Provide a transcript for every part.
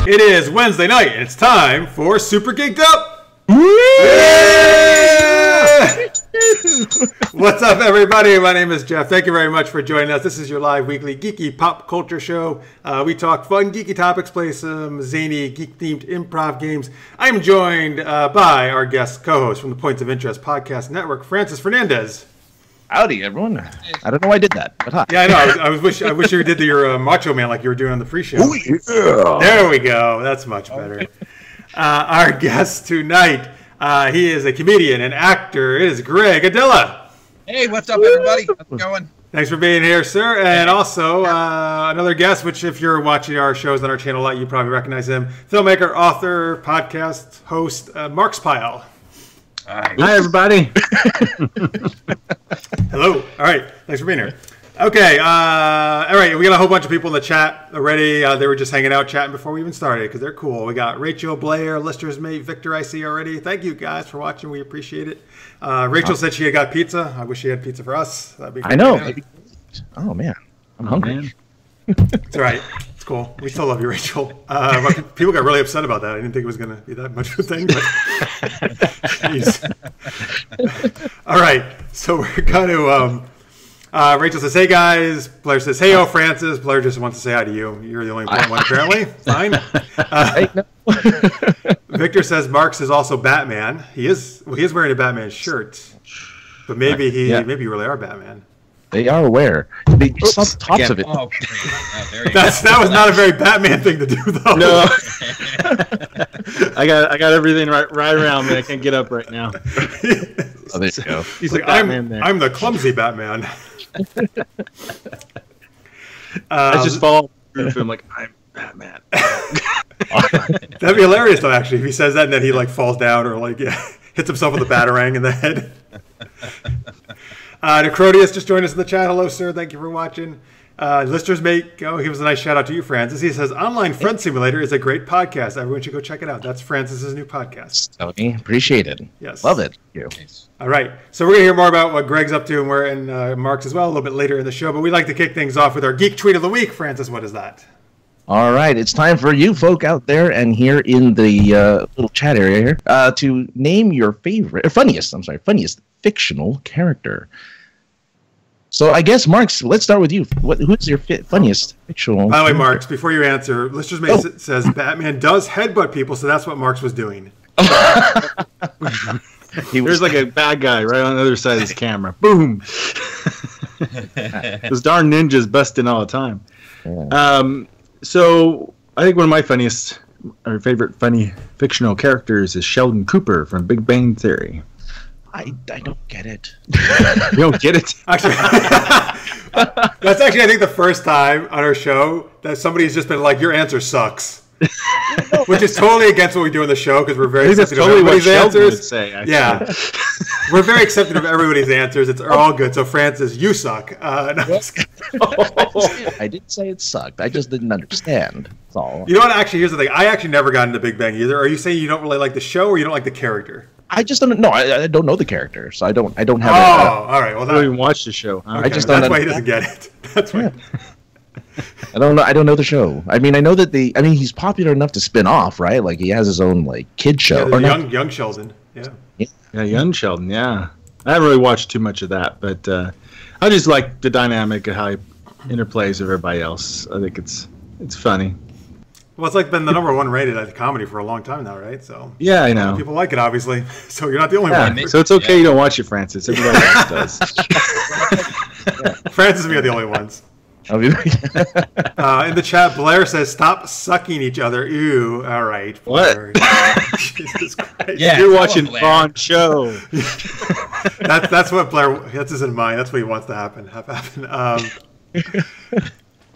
It is Wednesday night, and it's time for Super Geeked Up! What's up, everybody? My name is Jeff. Thank you very much for joining us. This is your live weekly geeky pop culture show. We talk fun, geeky topics, play some zany, geek-themed improv games. I'm joined by our guest co-host from the Points of Interest Podcast Network, Francis Fernandez. Howdy, everyone. I don't know why I did that, but hi. Yeah, I know. I wish you did your Macho Man like you were doing on the pre-show. Ooh, yeah. There we go. That's much better. Our guest tonight, he is a comedian and actor. It is Greg Aidala. Hey, what's up, everybody? How's it going? Thanks for being here, sir. And also another guest, which if you're watching our shows on our channel a lot, you probably recognize him. Filmmaker, author, podcast host, Marx Pyle. Hi, everybody. Hello. All right. Thanks for being here. Okay. All right. We got a whole bunch of people in the chat already. They were just hanging out chatting before we even started because they're cool. We got Rachel, Blair, Lister's mate, Victor, I see already. Thank you guys for watching. We appreciate it. Rachel said she had got pizza. I wish she had pizza for us. That'd be great. I know. Oh, man. I'm hungry. It's all right. It's cool. We still love you, Rachel. People got really upset about that. I didn't think it was going to be that much of a thing. But jeez. All right. So we're going to... Rachel says, hey, guys. Blair says, hey, oh, Francis. Blair just wants to say hi to you. You're the only one, apparently. Fine. Victor says Marx is also Batman. He is wearing a Batman shirt. But maybe maybe you really are Batman. They are aware. They saw the tops of it. Oh, that was not a very Batman thing to do, though. No. I got everything right around me. I can't get up right now. Oh, there you go. He's like, I'm the clumsy Batman. I just fall through. I'm like, I'm Batman. That'd be hilarious, though. Actually, if he says that and then he like falls down or like hits himself with a batarang in the head. Necrodius just joined us in the chat. Hello, sir. Thank you for watching. Lister's mate, he was a nice shout out to you, Francis. He says, Online Friend Simulator is a great podcast. Everyone should go check it out. That's Francis's new podcast. Tony, appreciate it. Yes. Love it. Thank you. All right. So we're going to hear more about what Greg's up to and we're in Marx as well a little bit later in the show. But we'd like to kick things off with our Geek Tweet of the Week. Francis, what is that? All right. It's time for you folk out there and here in the little chat area here to name your funniest fictional character. So I guess, Marx, let's start with you. Who's your funniest fictional? By the way, Marx, before you answer, Lister's mate says Batman does headbutt people, so that's what Marx was doing. There's like a bad guy right on the other side of this camera. Boom! Those darn ninjas busting all the time. Yeah. So I think one of my favorite funny fictional characters is Sheldon Cooper from Big Bang Theory. I don't get it. You don't get it? Actually, that's actually, I think, the first time on our show that somebody's just been like, your answer sucks. Which is totally against what we do on the show because we're very accepting of everybody's answers. Yeah. We're very accepting of everybody's answers. It's all good. So, Francis, you suck. I didn't say it sucked. I just didn't understand. That's all. You know what? Actually, here's the thing. I actually never got into Big Bang either. Are you saying you don't really like the show or you don't like the character? I just don't know. I don't know the character, so I don't have. Oh, all right. Well, I don't even watch the show. Okay. I just don't. That's why he doesn't get it. That's why. I don't know the show. I mean, I know that he's popular enough to spin off, right? Like he has his own like kid show. Yeah, young Sheldon. Yeah, young Sheldon. Yeah, I haven't really watched too much of that, but I just like the dynamic of how he interplays with everybody else. I think it's funny. Well, it's like been the #1 rated comedy for a long time now, right? So yeah, I know people like it, obviously. So you're not the only one. So it's okay you don't watch it, Francis. Everybody else does. Francis and me are the only ones. In the chat, Blair says, "Stop sucking each other." Ew. All right. Blair. What? Jesus Christ. Yeah, you're watching Bond show. That's what Blair. That's his in mind. That's what he wants to happen.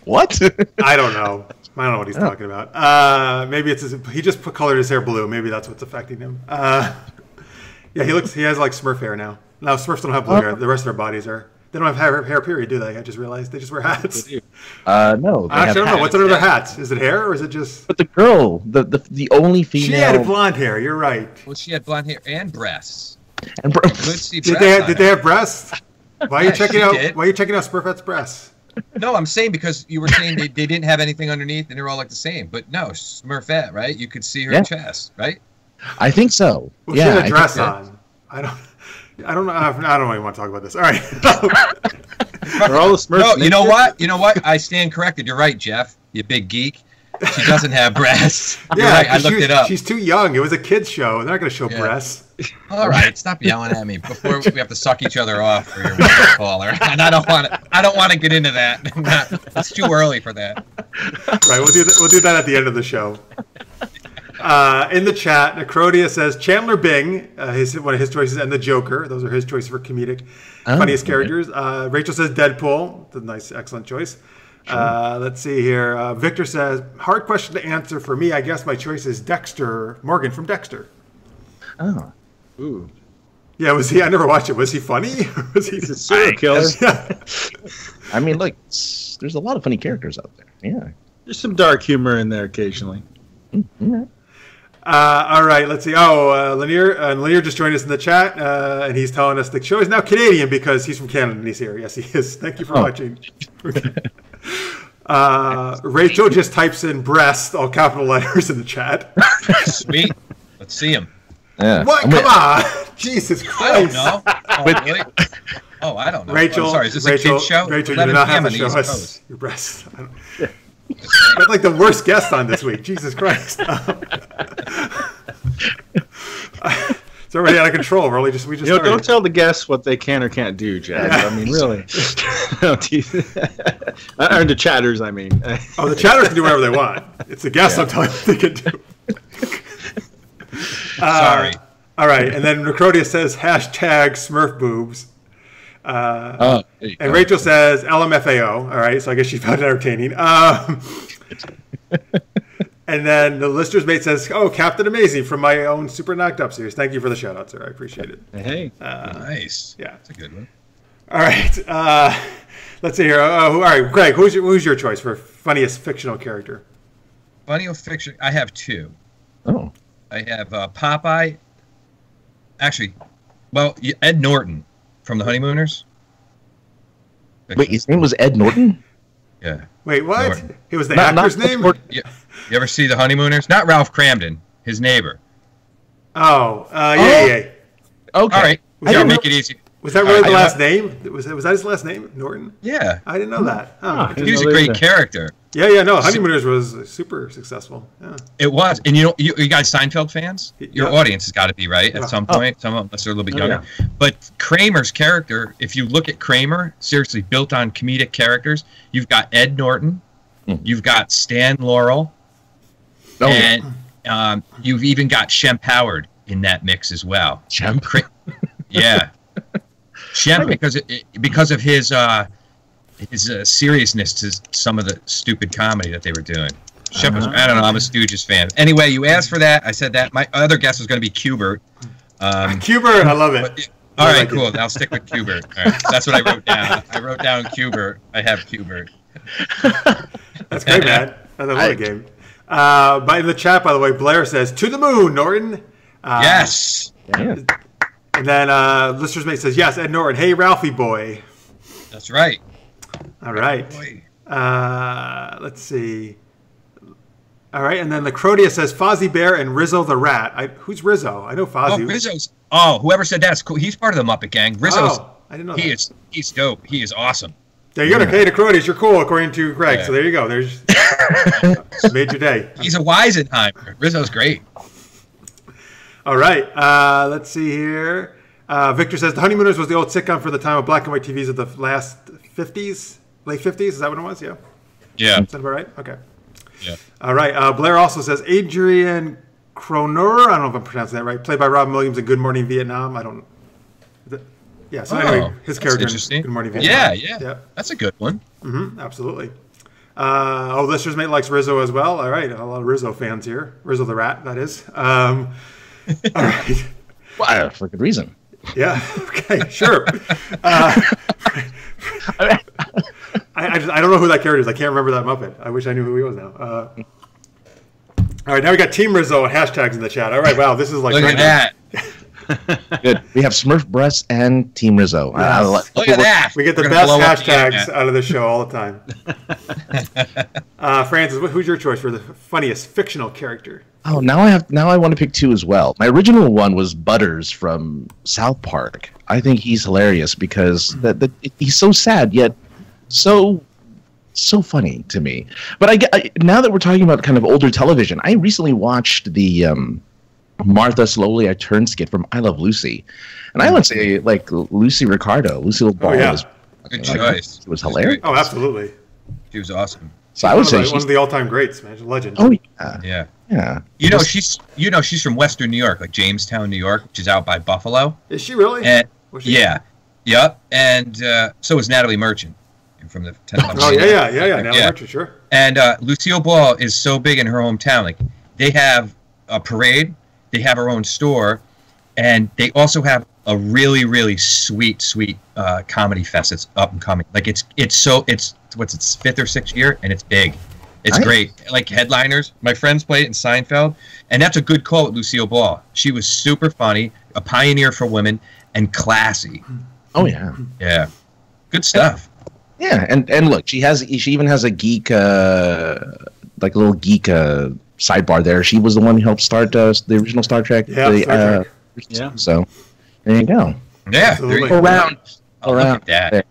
What? I don't know. I don't know what he's talking about. Maybe it's he just colored his hair blue. Maybe that's what's affecting him. Yeah, he has like Smurf hair now. No, Smurfs don't have blue hair. The rest of their bodies are. They don't have hair period, do they? I just realized they just wear hats. No. Actually, I don't know. What's under their hats? Is it hair or is it just? But the girl, the only female. She had blonde hair. You're right. Well, she had blonde hair and breasts. Did they have breasts? Why are you checking out? Why are you checking out Smurfette's breasts? No, I'm saying because you were saying they didn't have anything underneath and they're all like the same. But no, Smurfette, right? You could see her chest, right? I think so. Well, she had a dress on. I don't know. I don't even want to talk about this. All right. Are all the Smurfs No, you know naked? what? You know what? I stand corrected. You're right, Jeff. You big geek. She doesn't have breasts. You're right. I looked it up. She's too young. It was a kid's show. They're not going to show breasts. All right, stop yelling at me before we have to suck each other off for your caller. And I don't want to get into that. It's too early for that. Right. We'll do that at the end of the show. In the chat, Necrodia says Chandler Bing, one of his choices, and the Joker. Those are his choices for comedic, funniest characters. Rachel says Deadpool. That's a nice, excellent choice. Sure. Let's see here. Victor says, hard question to answer for me. I guess my choice is Dexter Morgan from Dexter. Oh. Ooh. Yeah, was he? I never watched it. Was he funny? Was he He's a serial killer. I mean, look, there's a lot of funny characters out there. Yeah. There's some dark humor in there occasionally. Mm-hmm. All right, let's see. Lanier just joined us in the chat, and he's telling us the show is now Canadian because he's from Canada and he's here. Yes, he is. Thank you for watching. Rachel just types in breast, all capital letters in the chat. Sweet. Let's see him. Yeah. What? Come on. Jesus Christ. I don't know. Oh, really? Oh, I don't know. Rachel, I'm sorry, is this a kid's show? Rachel, you do not have to show us your breasts. That's like the worst guest on this week. Jesus Christ. It's already out of control. We just started. Don't tell the guests what they can or can't do, Chad. I mean, really. Or the chatters, I mean. Oh, the chatters can do whatever they want. It's the guests I'm telling them they can do. Sorry. All right, and then Necrodia says hashtag Smurf boobs. And Rachel says LMFAO. All right, so I guess she found it entertaining. And then the listener's mate says, "Oh, Captain Amazing from my own Super Knocked Up series. Thank you for the shout out, sir. I appreciate it." Hey, nice. Yeah, that's a good one. All right, let's see here. All right, Greg, who's your choice for funniest fictional character? Funny or fiction? I have two. Oh, I have Popeye. Actually, well, Ed Norton from The Honeymooners. Wait, his name was Ed Norton? Yeah. Wait, what? Norton. It was the actor's name? You ever see The Honeymooners? Not Ralph Cramden, his neighbor. Oh, yeah. Okay. All right. Make it easy. Was that really the last name? Was that his last name, Norton? Yeah. I didn't know that. Oh, he was a great character. Yeah. No, Honeymooners was super successful. Yeah. It was. And you guys Seinfeld fans? Your audience has got to be, right? At some point. Some of us are a little bit younger. Yeah. But Kramer's character, if you look at Kramer, seriously, built on comedic characters, you've got Ed Norton, you've got Stan Laurel, and you've even got Shemp Howard in that mix as well. Shemp? Yeah. Shemp, because of his seriousness to some of the stupid comedy that they were doing. Shemp was, I don't know, I'm a Stooges fan. Anyway, you asked for that. I said that. My other guess was going to be Qbert. Qbert, I love it. All right, cool. I'll stick with Qbert. All right, that's what I wrote down. I wrote down Qbert. I have Qbert. That's great, man. I love the game. But in the chat, by the way, Blair says, "To the moon, Norton." Yes. Yeah. And then listener's mate says, "Yes, Ed Norton. Hey, Ralphie boy." That's right. All right. Let's see. All right, and then the Crodia says Fozzie Bear and Rizzo the Rat. Who's Rizzo? I know Fozzie. Oh, Rizzo's. Oh, whoever said that's cool. He's part of the Muppet Gang. Rizzo's. Oh, I didn't know that. He's dope. He is awesome. There you go. Okay, the Crodies, you're cool according to Greg. Yeah. So there you go. There's made your day. He's a Weisenheimer. Rizzo's great. All right. Let's see here. Victor says The Honeymooners was the old sitcom for the time of black and white TVs of the last 50s, late 50s. Is that what it was? Yeah. Yeah. Is that about right? Okay. Yeah. All right. Blair also says Adrian Cronor. I don't know if I'm pronouncing that right. Played by Robin Williams in Good Morning Vietnam. I don't. Yeah. So anyway, his character in Good Morning Vietnam. Yeah. That's a good one. Mm-hmm. Absolutely. Listener's mate likes Rizzo as well. All right. A lot of Rizzo fans here. Rizzo the Rat, that is. All right. Well, for good reason. Yeah. Okay. Sure. I don't know who that character is. I can't remember that Muppet. I wish I knew who he was now. All right, now we got Team Rizzo and hashtags in the chat. All right, wow, this is like look at that. Good. We have Smurf Breast and Team Rizzo. Yes. Look at that. We get the best hashtags out of the show all the time. Francis, who's your choice for the funniest fictional character? Oh, now I want to pick two as well. My original one was Butters from South Park. I think he's hilarious because he's so sad yet so funny to me. But now that we're talking about kind of older television, I recently watched the Martha Slowly I Turn skit from I Love Lucy, and I would say like Lucille Ball. Good choice. It was hilarious. Oh, absolutely. She was awesome. So I would say one of the all-time greats, man. Legend. Oh yeah. Yeah. She's from Western New York, like Jamestown, New York, which is out by Buffalo. Is she really? And yep. And so is Natalie Merchant from the 10 Oh yeah. Natalie Merchant, sure. And Lucille Ball is so big in her hometown. Like they have a parade, they have her own store, and they also have a really, really sweet comedy fest that's up and coming. Like it's what's its 5th or 6th year, and it's big. It's great. Like headliners, my friends play it in Seinfeld, and that's a good call with Lucille Ball. She was super funny, a pioneer for women, and classy. Oh yeah. Yeah. Good stuff. Yeah, and look, she even has a geek like a little geek sidebar there. She was the one who helped start the original Star Trek. Yeah. So there you go. Yeah. Around. Look at that.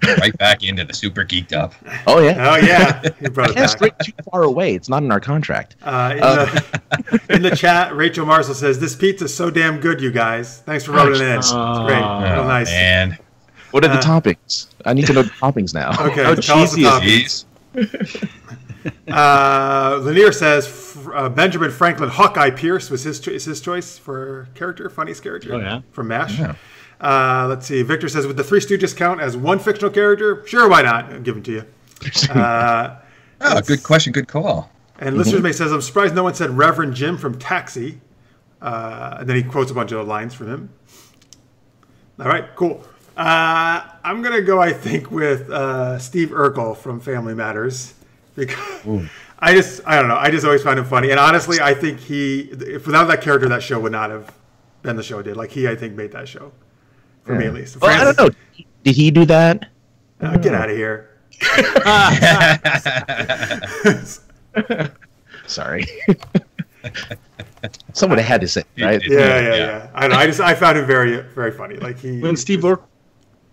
Right back into the super geeked up. Oh yeah. You brought it Can't back. stray too far away. It's not in our contract. In the chat, Rachel Marcel says, "This pizza's so damn good, you guys. Thanks for rubbing it in. It's great. Real nice." And what are the toppings? I need to know the toppings now. Okay, How tell us the cheesy toppings. Lanier says Benjamin Franklin Hawkeye Pierce was his choice for character, funniest character. Oh yeah, from MASH. Yeah. Let's see. Victor says, "Would the Three Stooges count as one fictional character?" Sure, why not? I'll give them to you. good question, good call. And Listeners May says, "I'm surprised no one said Reverend Jim from Taxi." And then he quotes a bunch of lines from him. All right, cool. I'm gonna go, I think, with Steve Urkel from Family Matters, because I don't know. I just always find him funny, and honestly, I think if without that character, that show would not have been the show it did. Like I think, made that show for me at least. Well, I don't know. Did he do that? Get out of here. Sorry. Someone had to say, right? Yeah. I know. I found him very, very funny. Like when Steve Urkel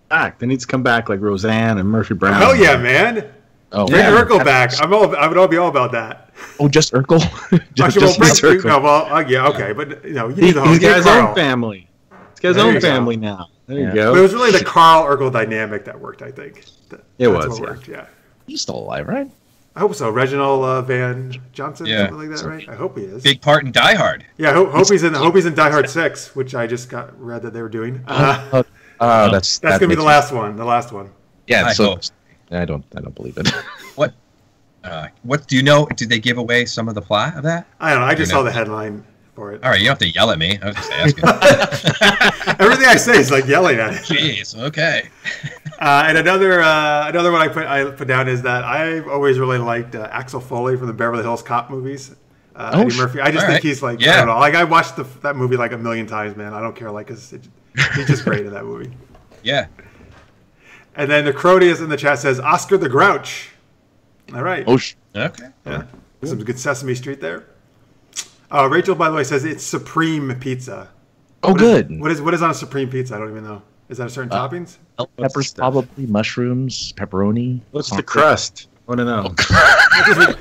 back, they need to come back like Roseanne and Murphy Brown. Hell yeah, man! Oh, bring Urkel back. I would all be all about that. Oh, just Urkel? Actually, yeah, okay, but you need the whole. He's got his own family. He's got his own family now. There you go. But it was really the Carl Urkel dynamic that worked. I think That's worked. Yeah. He's still alive, right? I hope so. Reginald Van Johnson, something like that, right? I hope he is. Big part in Die Hard. Yeah, hope he's in Die Hard 6, which I just read that they were doing. That's gonna be the last one. The last one. Yeah. I hope. I don't believe it. What do you know? Did they give away some of the plot of that? I don't know. I just saw the headline for it. All right, you don't have to yell at me. I was just asking. Everything I say is like yelling at it. Jeez. Okay. And another one I put down is that I've always really liked Axel Foley from the Beverly Hills Cop movies. Eddie Murphy. I just think he's like, I don't know. Like I watched that movie like a million times, man. I don't care. Like, he's just great in that movie. Yeah. And then the Crodius in the chat says Oscar the Grouch. All right. Okay. Yeah. Some good Sesame Street there. Rachel, by the way, says it's Supreme Pizza. Oh, good. What is on a Supreme Pizza? I don't even know. Is that a certain toppings? Peppers, probably mushrooms, pepperoni. What's the crust? I want to know.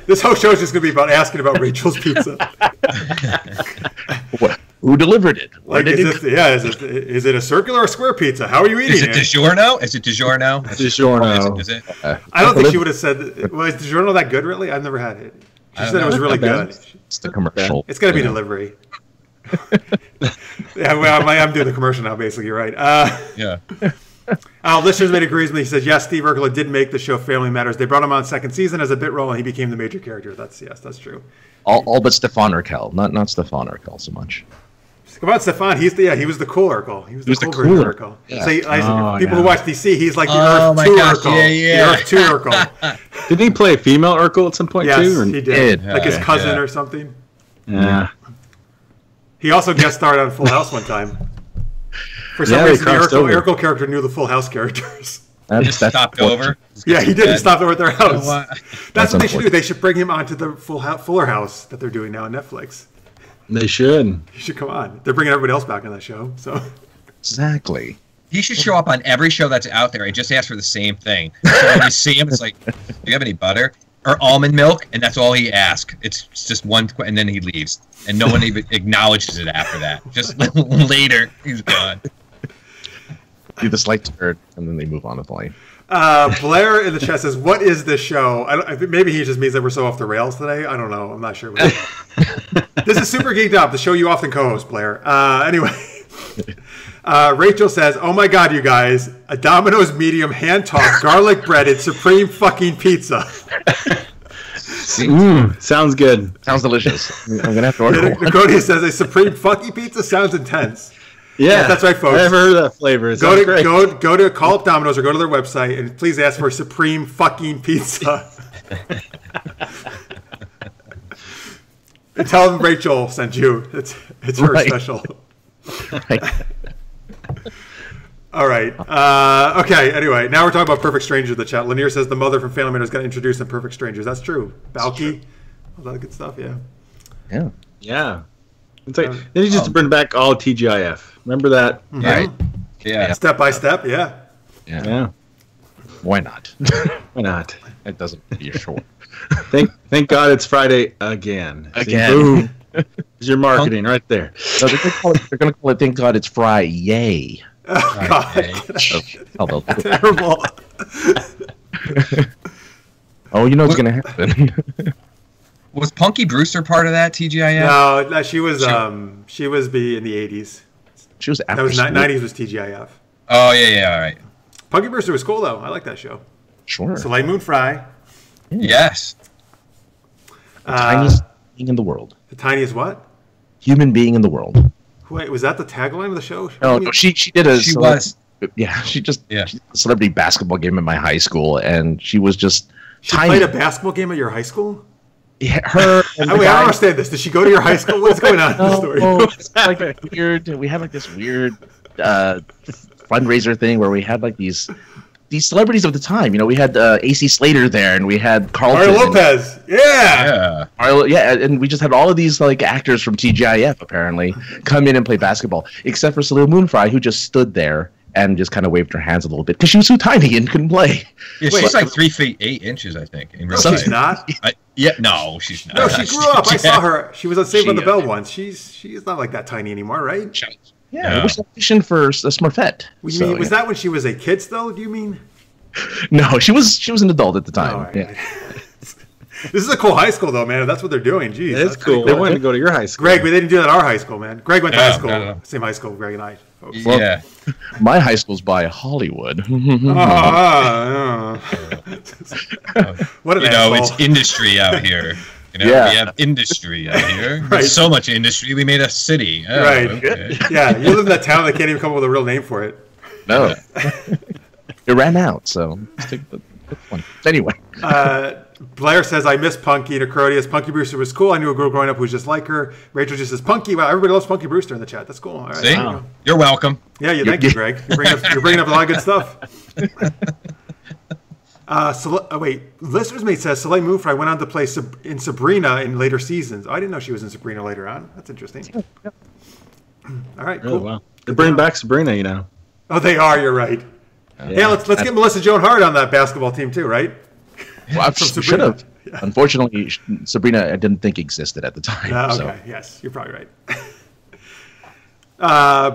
This whole show is just going to be about asking about Rachel's pizza. Who delivered it? Is it a circular or square pizza? How are you eating it? Is it DiGiorno? Is it DiGiorno? DiGiorno. Is it? I don't think she would have said. Is DiGiorno that good? Really? I've never had it. She said it was really good. It's the commercial. It's got to be delivery. Yeah, well, I'm doing the commercial now. Basically, you're right. Yeah. Listeners made agrees with me. He says yes. Steve Urkel did make the show Family Matters. They brought him on second season as a bit role, and he became the major character. That's true. All but Stefan Urkel, not Stefan Urkel so much. Come on, Stefan. He was the cool Urkel. He was the cool version of Urkel. Yeah. So people who watch DC, he's like the Earth 2 Urkel. Yeah. The Earth 2 Urkel. Didn't he play a female Urkel at some point too? Yes, he did. Like his cousin or something. Yeah. He also guest starred on Full House one time. For some reason, the Urkel character knew the Full House characters. Just stopped over. Yeah, he did. He stopped over at their house. That's what they should do. They should bring him onto the Fuller House that they're doing now on Netflix. They should. He should come on. They're bringing everybody else back on that show. So exactly. He should show up on every show that's out there and just ask for the same thing. So when you see him, it's like, do you have any butter? Or almond milk? And that's all he asks. It's just one, and then he leaves. And no one even acknowledges it after that. Just later, he's gone. Do the slight turn, and then they move on with the line. Blair in the chat says, "What is this show?" Maybe he just means that we're so off the rails today. I don't know. I'm not sure. This is Super Geeked Up, the show you often co-host, Blair. Anyway, Rachel says, "Oh my God, you guys! A Domino's medium hand-tossed garlic breaded supreme fucking pizza." Sounds good. Sounds delicious. I'm gonna have to order one. Cody says, "A supreme fucking pizza sounds intense." Yeah, that's right, folks. I never heard of that flavor. Go to Call Up Domino's or go to their website and please ask for supreme fucking pizza. And tell them Rachel sent you. It's her special. Right. All right. Okay. Anyway, now we're talking about Perfect Strangers. The chat. Lanier says the mother from Family Matters got introduced in Perfect Strangers. That's true. Balky, all that good stuff. Yeah. Yeah. Yeah. It's like then you just bring back all TGIF. Remember that? Right. Yeah. Step by step. Yeah. Yeah. Why not? Why not? It doesn't. You're sure. Thank God it's Friday again. Again. Boom. There's your marketing right there. No, they're going to call it. Thank God it's Friday. Oh, God. Terrible. Oh, you know what's going to happen. Was Punky Brewster part of that TGIF? No, she was in the 80s. She was after that was 90s was TGIF. Oh yeah, all right. Punky Brewster was cool though. I like that show. Sure. Soleil Moon Frye. Yes. The tiniest being in the world. The tiniest what? Human being in the world. Wait, was that the tagline of the show? No, she did a. She was. Yeah, she did a celebrity basketball game in my high school, and she was just tiny. Played a basketball game at your high school? Yeah, her. And I don't understand this. Did she go to your high school? What's going on in the story? It's like weird. We had like this weird fundraiser thing where we had like these celebrities of the time. You know, we had AC Slater there, and we had Carlton. Mario Lopez. Yeah. And we just had all of these like actors from TGIF apparently come in and play basketball, except for Soleil Moon Frye, who just stood there and just kind of waved her hands a little bit because she was so tiny and couldn't play. Yeah, she's like 3 feet 8 inches, I think. In real life. She's not. No, she's not. No, she grew up. I saw her. She was on Saved by the Bell once. She's not like that tiny anymore, right? Yeah, it was audition for a Smurfette. Was that when she was a kid still? Do you mean? No, she was an adult at the time. Right. Yeah. This is a cool high school, though, man. If that's what they're doing. Jeez, it's cool. They wanted to go to your high school. Greg, we didn't do that at our high school, man. Greg went to high school. No. Same high school, Greg and I. Folks. Yeah. My high school's by Hollywood. What an asshole. It's industry out here. We have industry out here. Right. There's so much industry, we made a city. Oh, right. Okay. Yeah, you live in that town that can't even come up with a real name for it. No. It ran out, so let's take the one. Anyway. Blair says, I miss Punky. Necrodius, Punky Brewster was cool. I knew a girl growing up who was just like her. Rachel just says, Punky. Wow, everybody loves Punky Brewster in the chat. That's cool. All right. See? Wow. You're welcome. Yeah, thank you, Greg. You're bringing up a lot of good stuff. Listener's Mate says, Soleil Moon Frye went on to play in Sabrina in later seasons. Oh, I didn't know she was in Sabrina later on. That's interesting. All right, cool. Really well. They're bringing back Sabrina, you know. Oh, they are. You're right. Yeah, let's get Melissa Joan Hart on that basketball team too, right? Well, I should have. Yeah. Unfortunately, Sabrina I didn't think existed at the time. Okay, so. Yes, you're probably right.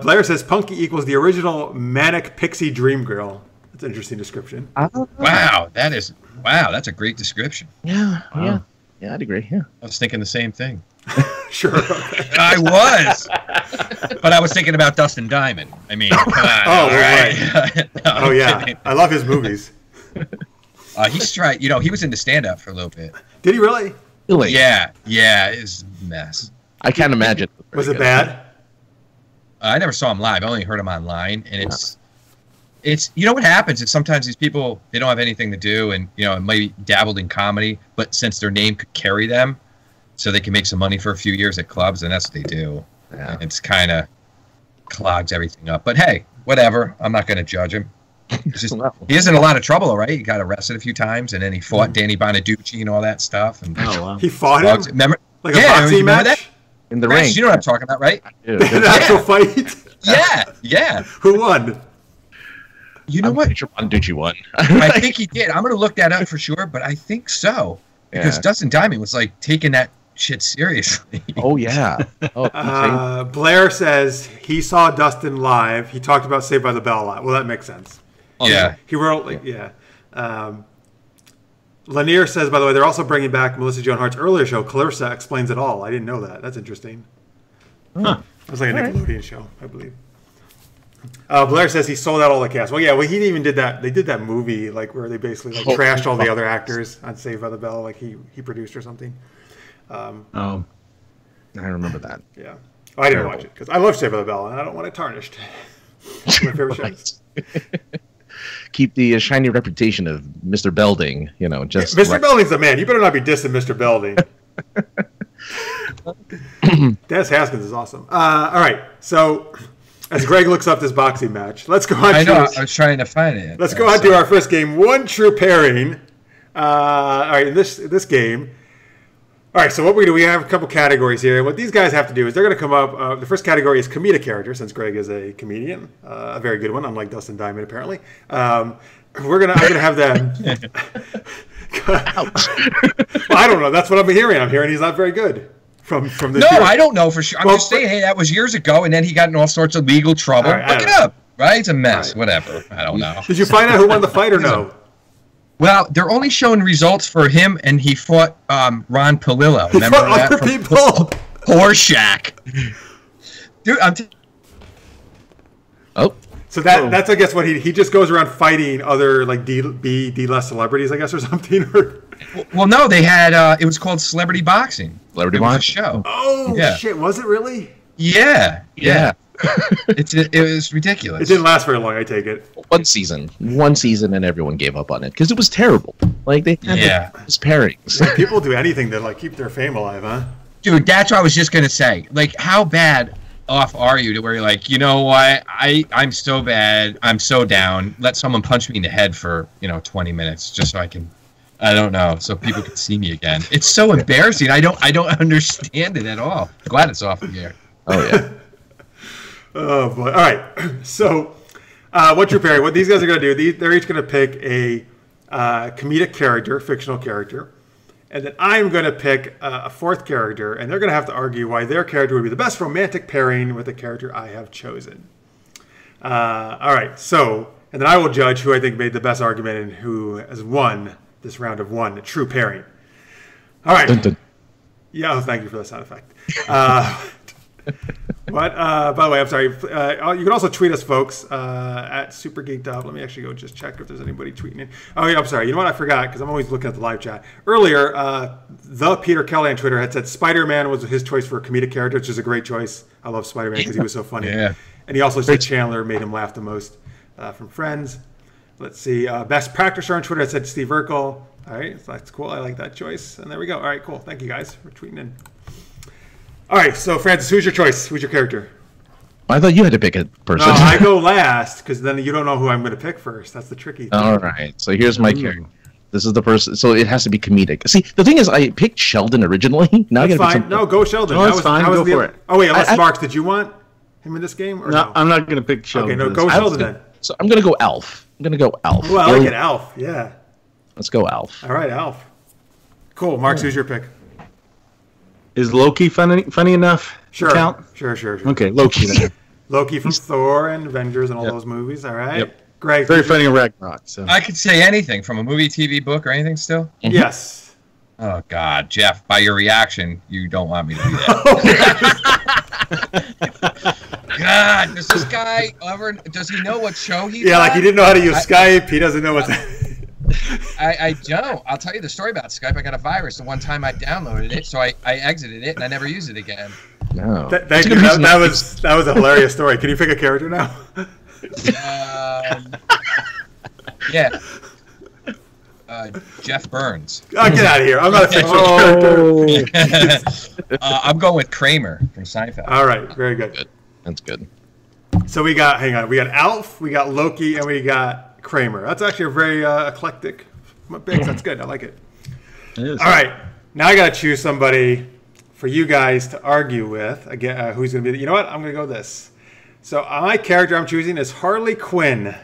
Blair says Punky equals the original manic pixie dream girl. That's an interesting description. Wow, that's a great description. Yeah, I'd agree. Yeah, I was thinking the same thing. Sure. I was, but I was thinking about Dustin Diamond. I mean, right. No, yeah, I love his movies. He's tried. You know, he was into stand-up for a little bit. Did he really? Really? Yeah. It was a mess. I can't imagine. Was it bad? I never saw him live. I only heard him online, and it's you know what happens is sometimes these people, they don't have anything to do, and maybe dabbled in comedy, but since their name could carry them, so they can make some money for a few years at clubs, and that's what they do. Yeah. And it's kind of clogs everything up. But hey, whatever. I'm not going to judge him. He is in a lot of trouble, right? He got arrested a few times, and then he fought Danny Bonaducci and all that stuff. And he fought him? Remember? Like a boxing match? That? In the ring. You know what I'm talking about, right? In an actual fight? Yeah. Who won? You know what? Bonaducci won. I think he did. I'm going to look that up for sure, but I think so. Because Dustin Diamond was like taking that shit seriously. Oh, yeah. Oh, Blair says he saw Dustin live. He talked about Saved by the Bell a lot. Well, that makes sense. Yeah. He wrote, Lanier says, by the way, they're also bringing back Melissa Joan Hart's earlier show, Clarissa Explains It All. I didn't know that. That's interesting. Huh. It was like a Nickelodeon show, I believe. Blair says he sold out all the cast. Well, he even did that. They did that movie like where they basically trashed all the other actors on Saved by the Bell, like he produced or something. I remember that. Yeah. I didn't watch it because I love Saved by the Bell and I don't want it tarnished. It's my favorite shows. Keep the shiny reputation of Mr. Belding, just Mr. Belding's the man. You better not be dissing Mr. Belding. Des Haskins is awesome. All right, so as Greg looks up this boxing match, let's go on. I know. I was trying to find it. Let's go on to our first game. One true pairing. All right, in this game. All right, so what we do, we have a couple categories here. What these guys have to do is they're going to come up. The first category is comedic character, since Greg is a comedian, a very good one, unlike Dustin Diamond apparently. I'm gonna have them. Ouch. Well, I don't know. That's what I'm hearing. I'm hearing he's not very good from this. No, year. I don't know for sure. I'm just saying, hey, that was years ago, and then he got in all sorts of legal trouble. Right, look it up. Right? It's a mess. Right. Whatever. I don't know. Did you find out who won the fight or no? Well, they're only showing results for him, and he fought Ron Palillo. He fought other people. Horseshack. Dude, So that's I guess what he just goes around fighting other like D-list celebrities, I guess, or something. Well, no, they had it was called Celebrity Boxing. Celebrity Boxing show. Oh shit! Was it really? Yeah. It was ridiculous. It didn't last very long, I take it. One season, and everyone gave up on it because it was terrible. Like they had those pairings. Yeah, people do anything to like keep their fame alive, huh? Dude, that's what I was just gonna say. Like, how bad off are you to where you're like, you know what? I'm so bad. I'm so down. Let someone punch me in the head for 20 minutes just so I can. I don't know, so people can see me again. It's so embarrassing. I don't understand it at all. Glad it's off the air. Oh yeah. Oh boy! All right. So, what you're pairing? What these guys are going to do? They're each going to pick a comedic character, fictional character, and then I'm going to pick a fourth character, and they're going to have to argue why their character would be the best romantic pairing with the character I have chosen. All right. So, and then I will judge who I think made the best argument and who has won this round of one, a true pairing. All right. Dun, dun. Yeah. Oh, thank you for the sound effect. But by the way, I'm sorry. You can also tweet us, folks, at super-geeked up. Let me actually go just check if there's anybody tweeting in. Oh, yeah, I'm sorry. You know what? I forgot because I'm always looking at the live chat. Earlier, the Peter Kelly on Twitter had said Spider-Man was his choice for a comedic character, which is a great choice. I love Spider-Man because he was so funny. Yeah. And he also said Chandler made him laugh the most from Friends. Let's see. Best practicer on Twitter had said Steve Urkel. All right, so that's cool. I like that choice. And there we go. All right, cool. Thank you guys for tweeting in. All right, so Francis, who's your choice? Who's your character? I thought you had to pick a person. No, I go last because then you don't know who I'm going to pick first. That's the tricky thing. All right, so here's my character. This is the person, so it has to be comedic. See, the thing is, I picked Sheldon originally. Now that's fine. No, go Sheldon. No, that's fine. Go for it. Oh wait, unless Marks, did you want him in this game? Or no, I'm not going to pick Sheldon. Okay, no, go Sheldon then. So I'm going to go Alf. Well, I like it, Alf. Yeah. Let's go Alf. All right, Alf. Cool. Marks, who's your pick? Is Loki funny enough? Sure. To count? Sure. Okay, Loki then. Loki from Thor and Avengers and all those movies. All right. Yep. Greg. Very funny in Ragnarok. So. I could say anything from a movie, TV, book, or anything still? Mm-hmm. Yes. Oh, God. Jeff, by your reaction, you don't want me to do that. God, does this guy does he know what show he's on? Like he didn't know how to use Skype. He doesn't know what's... I don't. I'll tell you the story about Skype. I got a virus the one time I downloaded it, so I exited it and I never used it again. No. Thank you. That was a hilarious story. Can you pick a character now? Yeah. Jeff Burns. Oh, get out of here. I'm not a fictional character. I'm going with Kramer from Seinfeld. All right. Very good. That's good. So we got, hang on, we got Alf, we got Loki, and we got Kramer. That's actually a very eclectic mix. That's good. I like it. It is. All right. Now I got to choose somebody for you guys to argue with. Again, who's going to be, you know what? I'm going to go this. So my character I'm choosing is Harley Quinn. Wait,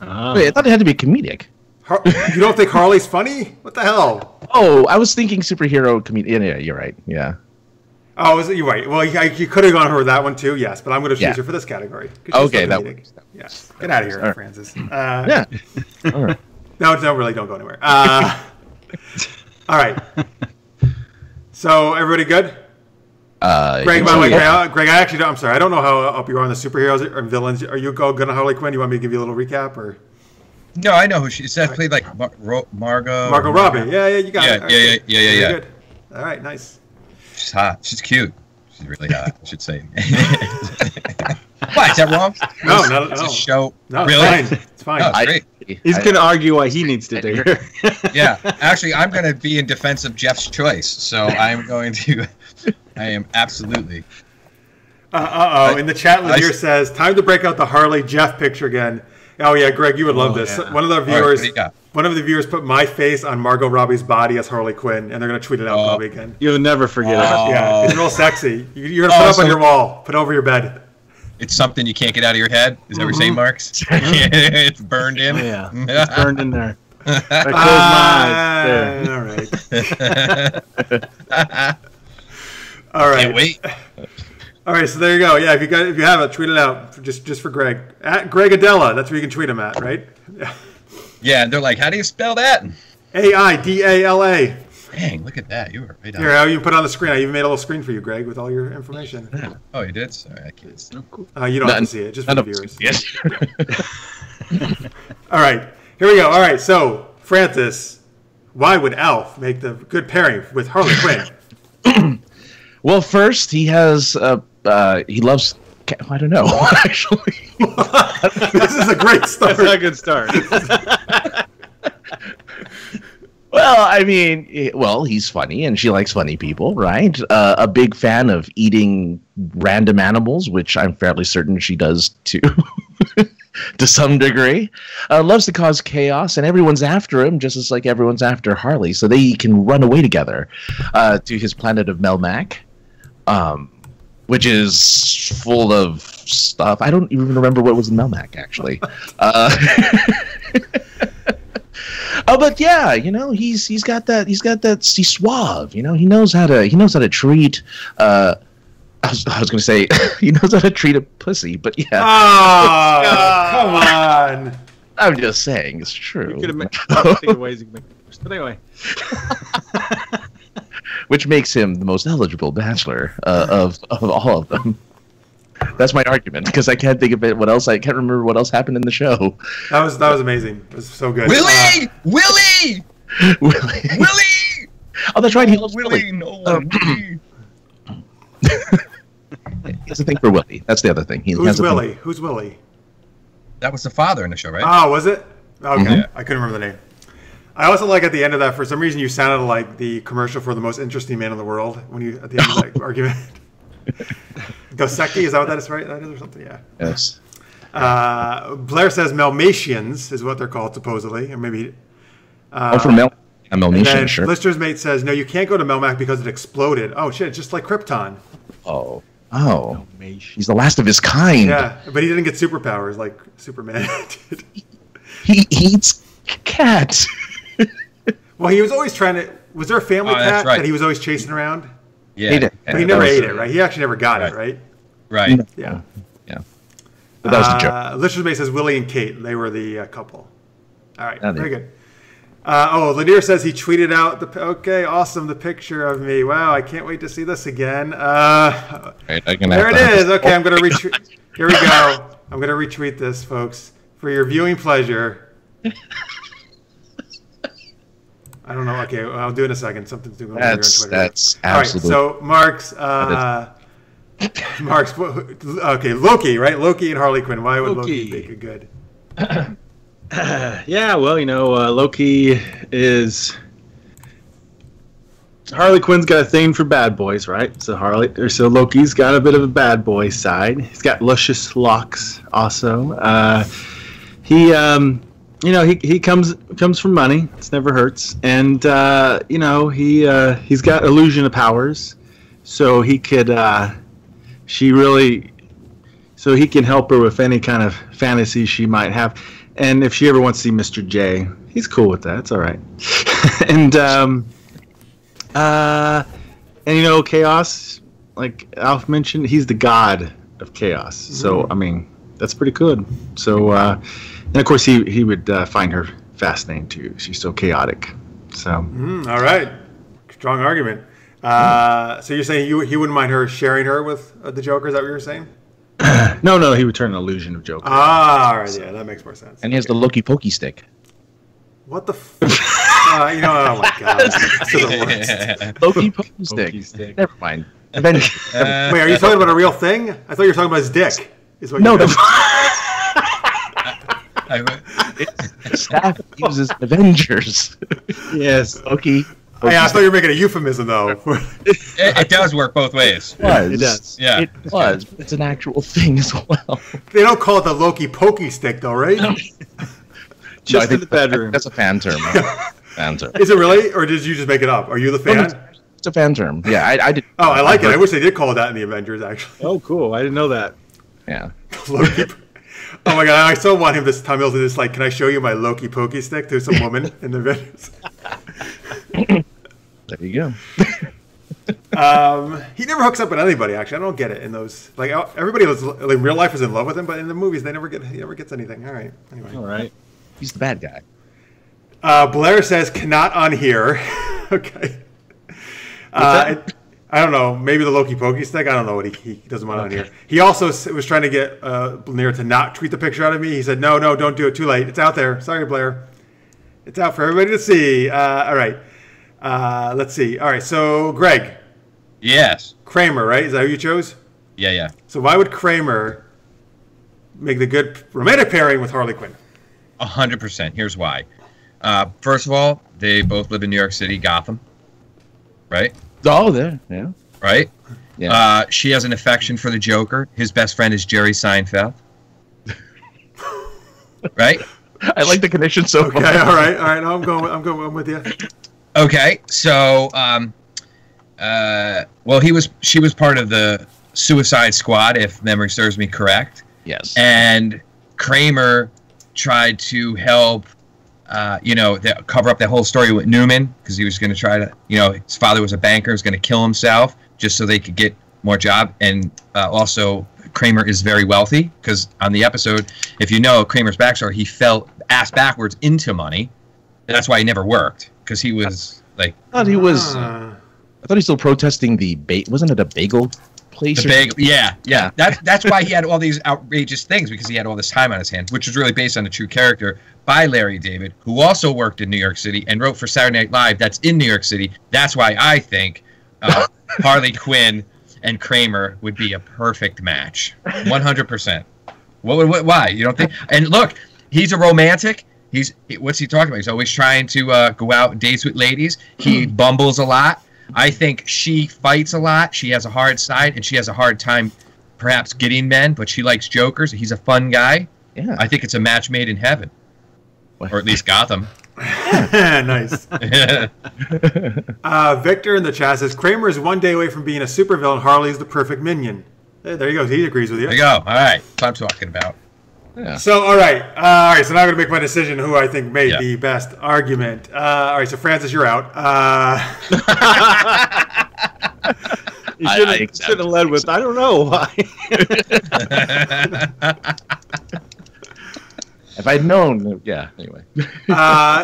I thought it had to be comedic. You don't think Harley's funny? What the hell? Oh, I was thinking superhero comedian. Yeah, you're right. Yeah. Oh, you're right. Well, you could have gone for that one too, yes. But I'm going to choose her for this category. Okay, that works. Yes. Get out of here, Right. Francis. Yeah. All right. No, really, don't go anywhere. All right. So, everybody good? Greg, by the way, Greg, I actually don't, I'm sorry. I don't know how up you are on the superheroes or villains. Are you good on Harley Quinn? You want me to give you a little recap? Or? No, I know who she is. That played like Margot. Margot Robbie. Yeah, you got it. Yeah. Good. All right, nice. She's hot. She's cute. She's really hot, I should say. What? Is that wrong? No, not It's at all. a show. No, Really? It's fine. No, it's great. He's going to argue why he needs to date her. Yeah. Actually, I'm going to be in defense of Jeff's choice. So I'm going to. I am absolutely. In the chat, Lanier says, time to break out the Harley Jeff picture again. Oh, yeah, Greg, you would love this. Yeah. One of the viewers put my face on Margot Robbie's body as Harley Quinn, and they're going to tweet it out probably again. You'll never forget it. Yeah, it's real sexy. You're going to put it up on your wall. Put it over your bed. It's something you can't get out of your head. Is that what you're saying, Marks? It's burned in. Oh, yeah, it's burned in there. I closed my eyes. There. All right. Can't wait. All right, so there you go. Yeah, if you have it, tweet it out just for Greg. At Greg Aidala. That's where you can tweet him at, right? Yeah, and they're like, how do you spell that? Aidala. Dang, look at that. You were right on. Here, how you put it on the screen. I even made a little screen for you, Greg, with all your information. Oh, you did? Sorry, I can't. You don't have to see it, just for the viewers. Yes. All right, here we go. All right, so, Francis, why would Alf make the good pairing with Harley Quinn? Well, first, he has, he loves, I don't know, actually. This is a great start. That's a good start. Well, I mean, he's funny, and she likes funny people, right? A big fan of eating random animals, which I'm fairly certain she does too, to some degree. Loves to cause chaos, and everyone's after him, just as like everyone's after Harley, so they can run away together to his planet of Melmac, which is full of stuff. I don't even remember what was in Melmac, actually. But yeah, he's got that. He's suave. He knows how to treat. I was going to say he knows how to treat a pussy, but yeah. Oh, come on! I'm just saying it's true. You could have made think of ways you can make it worse. But anyway, which makes him the most eligible bachelor of all of them. That's my argument, because I can't think of it. I can't remember what else happened in the show. That was amazing. It was so good. Willie! Willie! Oh, that's right. He loves Willie. Willie. No, Willie. He has a thing for Willie. That's the other thing. Who's Willie? Who's Willie? That was the father in the show, right? Oh, was it? Okay, Mm-hmm. I couldn't remember the name. I also like at the end of that, for some reason, you sounded like the commercial for the most interesting man in the world when you at the end of that argument. Dos Equis, is that what that is, right? That is or something, yeah. Yes. Blair says Melmatians is what they're called, supposedly. Or maybe... For Melmatian, sure. Lister's mate says, no, you can't go to Melmac because it exploded. Oh, shit, it's just like Krypton. Oh. He's the last of his kind. Yeah, but he didn't get superpowers like Superman did. He eats cats. Well, he was always trying to... Was there a family cat that he was always chasing around? Yeah. But he never ate it, right? He actually never got it, right? Right. Yeah. But that was the joke. Lister's mate says Willie and Kate. They were the couple. All right, very good. Lanier says he tweeted out okay, awesome, the picture of me. Wow, I can't wait to see this again. There it is. Okay, I'm going to retweet. Here we go. I'm going to retweet this, folks, for your viewing pleasure. I don't know. Okay, I'll do it in a second. Something's doing on Twitter. That's All absolutely. right, so Mark's. Okay, Loki, right? Loki and Harley Quinn. Why would Loki make it good? yeah, well, Loki is Harley Quinn's got a thing for bad boys, right? So Loki's got a bit of a bad boy side. He's got luscious locks, also. He comes from money. It never hurts, and he's got illusion of powers, so he could so he can help her with any kind of fantasy she might have, and if she ever wants to see Mr. J, he's cool with that. It's all right, and chaos, like Alf mentioned, he's the god of chaos. So I mean, that's pretty good. So and of course he would find her fascinating too. She's so chaotic. So all right, strong argument. So you're saying he wouldn't mind her sharing her with the Joker? Is that what you were saying? No, he would turn an illusion of Joker. All right, yeah, that makes more sense. And he has the Loki pokey stick. What the oh my god. This is the worst. Loki pokey stick. Never mind. Wait, are you talking about a real thing? I thought you were talking about his dick. Staff uses Avengers. Yes. Loki. I thought you were making a euphemism, though. It does work both ways. It does. Yeah. It was, but it's an actual thing as well. They don't call it the Loki pokey stick, though, right? Just in the bedroom. That's a fan term. Fan term. Is it really, or did you just make it up? Are you the fan? It's a fan term. Yeah, I did. Oh, I like it. I wish they did call it that in the Avengers, actually. Oh, cool. I didn't know that. Yeah. Loki. Oh my god, I so want him this time. He'll do this, like, can I show you my Loki pokey stick to some woman in the Avengers? There you go. He never hooks up with anybody. Actually, I don't get it in those. Like everybody in real life is in love with him, but in the movies, he never gets anything. All right. Anyway. All right. He's the bad guy. Blair says cannot unhear. Okay. I don't know. Maybe the Loki pokey stick. I don't know what he doesn't want on here. He also was trying to get Blair to not tweet the picture out of me. He said, no, don't do it. Too late. It's out there. Sorry, Blair. It's out for everybody to see. All right. Let's see. All right. So, Greg. Yes. Kramer, right? Is that who you chose? Yeah. So why would Kramer make the good romantic pairing with Harley Quinn? 100%. Here's why. First of all, they both live in New York City, Gotham. Right? Oh, there. Yeah. Right? Yeah. She has an affection for the Joker. His best friend is Jerry Seinfeld. Right? I like the connection so far. Okay, all right. No, I'm with you. Okay, so, she was part of the Suicide Squad, if memory serves me correct. Yes. And Kramer tried to help, cover up that whole story with Newman, because he was going to try to, his father was a banker, was going to kill himself just so they could get more job. And also, Kramer is very wealthy, because on the episode, if you know Kramer's backstory, he fell ass backwards into money. That's why he never worked, because he was like. I thought he was. I thought he's still protesting the wasn't it a bagel place? The bagel, yeah. That's why he had all these outrageous things, because he had all this time on his hands, which was really based on a true character by Larry David, who also worked in New York City and wrote for Saturday Night Live. That's in New York City. That's why I think Harley Quinn and Kramer would be a perfect match. 100%. Why? You don't think? And look, he's a romantic. What's he talking about? He's always trying to go out and dates with ladies. He bumbles a lot. I think she fights a lot. She has a hard side, and she has a hard time perhaps getting men, but she likes jokers. He's a fun guy. Yeah. I think it's a match made in heaven. Or at least Gotham. Nice. Victor in the chat says, Kramer is one day away from being a supervillain. Harley's the perfect minion. There you go. He agrees with you. There you go. All right. That's what I'm talking about. Yeah. So, all right. So now I'm going to make my decision who I think made the best argument. All right. So, Francis, you're out. You should have led with, I don't know why. If I'd known, anyway.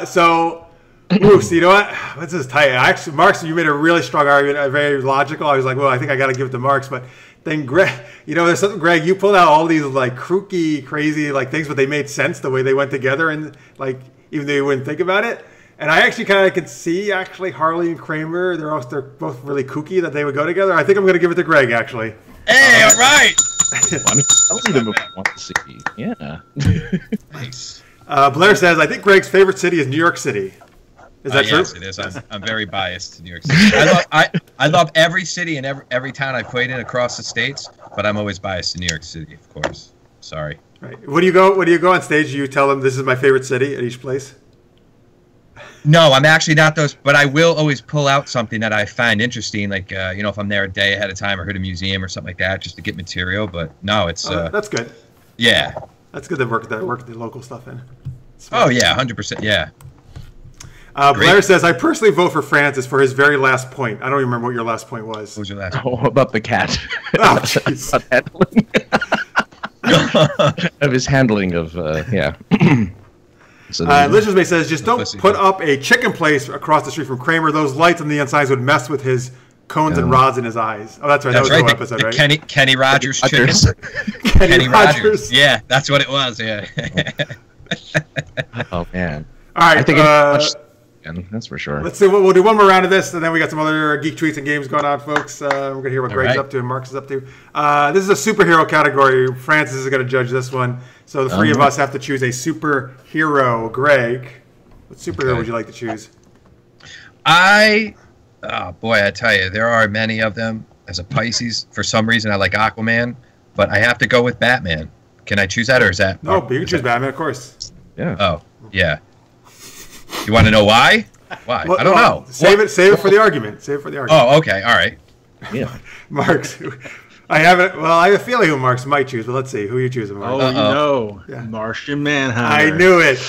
So, Bruce, you know what? This is tight. Actually, Marx, you made a really strong argument, very logical. I was like, well, I think I got to give it to Marx, but then Greg, there's something, Greg, you pulled out all these like kooky, crazy like things, but they made sense the way they went together, and like even though you wouldn't think about it. And I actually kind of could see actually Harley and Kramer. They're both really kooky that they would go together. I think I'm going to give it to Greg actually. Hey, all right. I'll see the movie I want to see. Yeah. Nice. Blair says, I think Greg's favorite city is New York City. Is that true? Yes, it is. I'm very biased to New York City. I love every city and every town I've played in across the states, but I'm always biased to New York City, of course. Sorry. Right. When you go on stage, you tell them this is my favorite city at each place? No, I'm actually not those, but I will always pull out something that I find interesting, like if I'm there a day ahead of time or hit a museum or something like that, just to get material. But no, it's that's good. Yeah, that's good to work the local stuff in. Oh yeah, 100%. Yeah. Blair says, I personally vote for Francis for his very last point. I don't even remember what your last point was. What was your last point? About the cat. Oh, jeez. Of his handling of, yeah. So Listeners May says, just don't put up a chicken place across the street from Kramer. Those lights on the inside would mess with his cones and rods in his eyes. Oh, that's right. That was the whole episode, right? Kenny Rogers chicken. Kenny Rogers. Yeah, that's what it was, yeah. Oh, man. All right. I think that's for sure. Let's see. We'll do one more round of this, and then we got some other geek tweets and games going on, folks. We're going to hear what Greg's up to and Mark's is up to. This is a superhero category. Francis is going to judge this one. So the three of us have to choose a superhero. Greg, what superhero would you like to choose? Oh, boy, I tell you, there are many of them. As a Pisces, for some reason, I like Aquaman, but I have to go with Batman. Can I choose that, or is that... No, you can choose Batman, of course. Yeah. Oh, yeah. You want to know why? Why? Well, I don't know. Save it for the argument. Save it for the argument. Oh, okay. All right. Yeah. Mark's. I have a feeling who Mark's might choose, but let's see. Who are you choosing, Mark? Oh, Martian Manhunter. I knew it.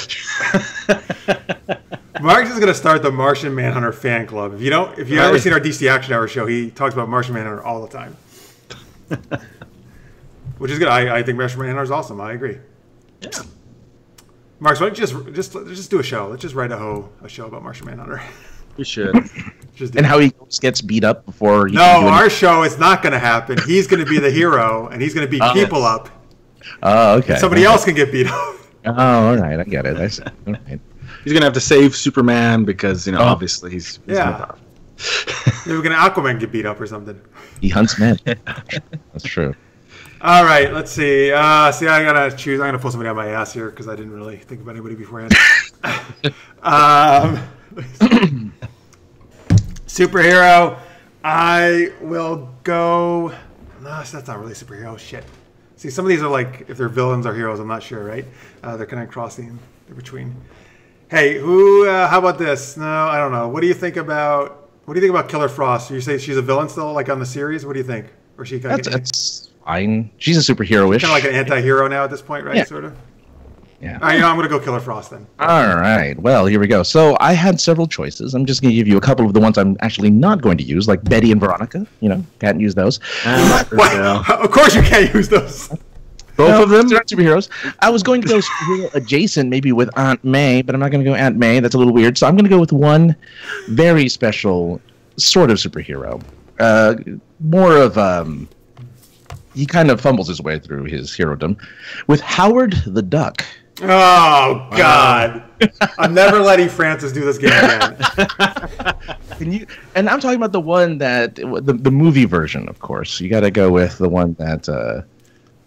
Mark's is going to start the Martian Manhunter fan club. If you've ever seen our DC Action Hour show, he talks about Martian Manhunter all the time. Which is good. I think Martian Manhunter is awesome. I agree. Yeah. Mark, why don't you just do a show? Let's just write a show about Martian Manhunter. We should. And how he gets beat up before. Our show is not going to happen. He's going to be the hero, and he's going to beat people up. Oh, okay. Somebody else can get beat up. Oh, all right. I get it. I see. All right. He's going to have to save Superman because obviously he's more powerful. Maybe we're going to Aquaman get beat up or something. He hunts men. That's true. All right, let's see. I gotta choose. I'm gonna pull somebody out of my ass here because I didn't really think of anybody beforehand. Superhero. I will go. No, that's not really superhero. Shit. See, some of these are like if they're villains or heroes. I'm not sure. Right? They're kind of crossing. They're between. Hey, who? How about this? No, I don't know. What do you think about Killer Frost? You say she's a villain still, like on the series? What do you think? Or she kind of that's fine. She's a superhero-ish. Kind of like an anti-hero now at this point, right? Yeah. Sort of. Yeah. All right, I'm going to go Killer Frost then. All right. Well, here we go. So I had several choices. I'm just going to give you a couple of the ones I'm actually not going to use, like Betty and Veronica. Can't use those. Of course you can't use those. Both of them? They're not superheroes. I was going to go superhero adjacent, maybe with Aunt May, but I'm not going to go Aunt May. That's a little weird. So I'm going to go with one very special sort of superhero. More of... he kind of fumbles his way through his herodom with Howard the Duck. Oh, God. I'm never letting Francis do this game again. And I'm talking about the one that, the movie version, of course. You got to go with the one that... all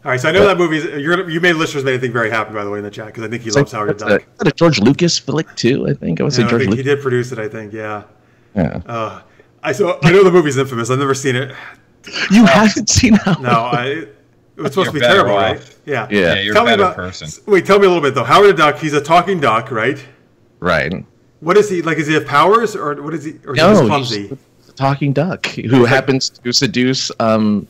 right, so I know that movie, you made listeners made anything very happy, by the way, in the chat, because I think he loves Howard the Duck. Is that a George Lucas flick, too, I think? I would say George Lucas. He did produce it, I think, yeah. Yeah. I know the movie's infamous. I've never seen it. You haven't seen it? No, it was supposed to be terrible, right? Yeah. Yeah, you're a better person. Wait, tell me a little bit, though. Howard the Duck, he's a talking duck, right? Right. What is he? Like, does he have powers, or what is he? Or no, is he clumsy? He's a talking duck who happens to seduce the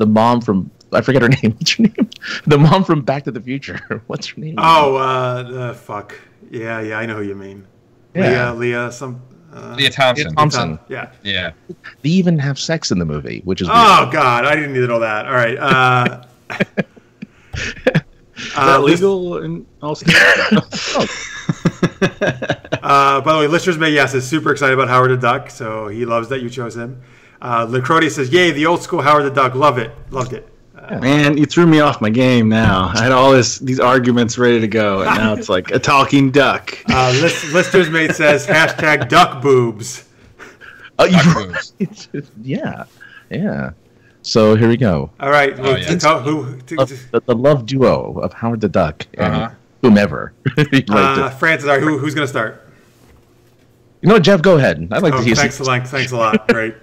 mom from... I forget her name. What's her name? The mom from Back to the Future. What's her name? Oh, fuck. Yeah, I know who you mean. Yeah. Leah Thompson. Yeah. Yeah. They even have sex in the movie, which is weird. Oh, God. I didn't need to know that. All right. Is that legal in all states? By the way, listeners may is super excited about Howard the Duck, so he loves that you chose him. Lecrody says, yay, the old school Howard the Duck. Loved it. Man, you threw me off my game now. I had all these arguments ready to go, and now it's like a talking duck. Listeners mate says, hashtag duck boobs. Yeah. So here we go. All right. The love duo of Howard the Duck and whomever. Francis, who's going to start? You know what, Jeff? Go ahead. I'd like to hear. Thanks a lot. Great.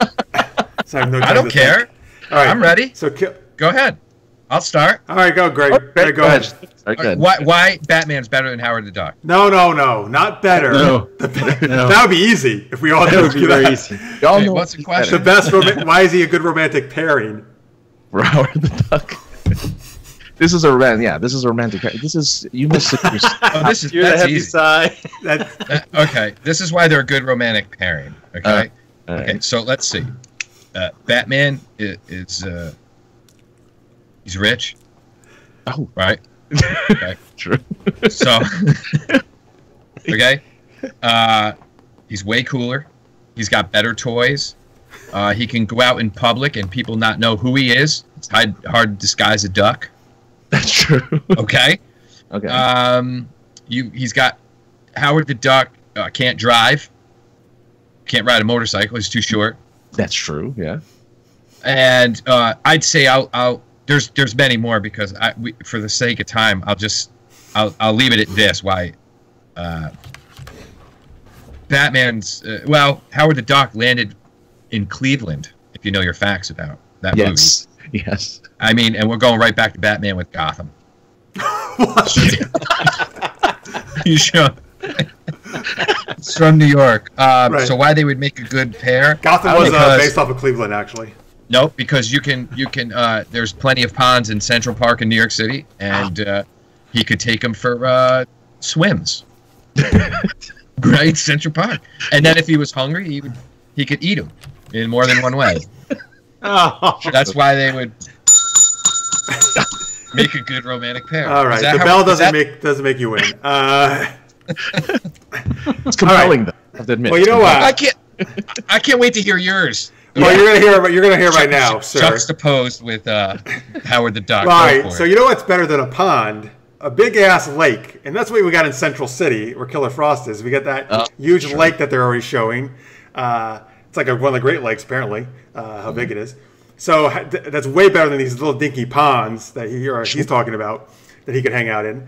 So I have no time I don't to care. think. All right, I'm ready. So go ahead. I'll start. All right, go, Greg. Greg, go ahead. Okay. Why Batman's better than Howard the Duck? No, not better. No. That would be easy if we all That knew would be very easy. Y'all Hey, know what's the he's question? The best. Why is he a good romantic pairing? better. For Howard the Duck. This is a romantic. This is you must. Oh, this is You're the that's happy easy. sigh. Okay, this is why they're a good romantic pairing. Okay, Alright. so let's see. Batman is he's rich, Oh, right? Okay. true. So, okay, he's way cooler. He's got better toys. He can go out in public and people not know who he is. It's hard to disguise a duck. That's true. Okay. Okay. He's got Howard the Duck can't drive, can't ride a motorcycle. He's too short. That's true. Yeah. And I'd say I'll there's many more because for the sake of time I'll leave it at this. Why Batman's Howard the Duck landed in Cleveland, if you know your facts about that movie. Yes. I mean, and we're going right back to Batman with Gotham. You should. It's from New York. Right. So why they would make a good pair? Gotham was Because- based off of Cleveland, actually. No, because you can. There's plenty of ponds in Central Park in New York City, and he could take them for swims. Right, Central Park. And then if he was hungry, he could eat them in more than one way. Oh. That's why they would make a good romantic pair. All right, the bell doesn't make you win. It's compelling, though. I have to admit. Well, you know what? I can't wait to hear yours. Well, you're gonna hear right now, sir. Juxtaposed with Howard the Duck. All right, so you know what's better than a pond? A big ass lake, and that's what we got in Central City, where Killer Frost is. We got that huge lake that they're already showing. It's like one of the Great Lakes, apparently. How big it is. So that's way better than these little dinky ponds that he's talking about that he could hang out in.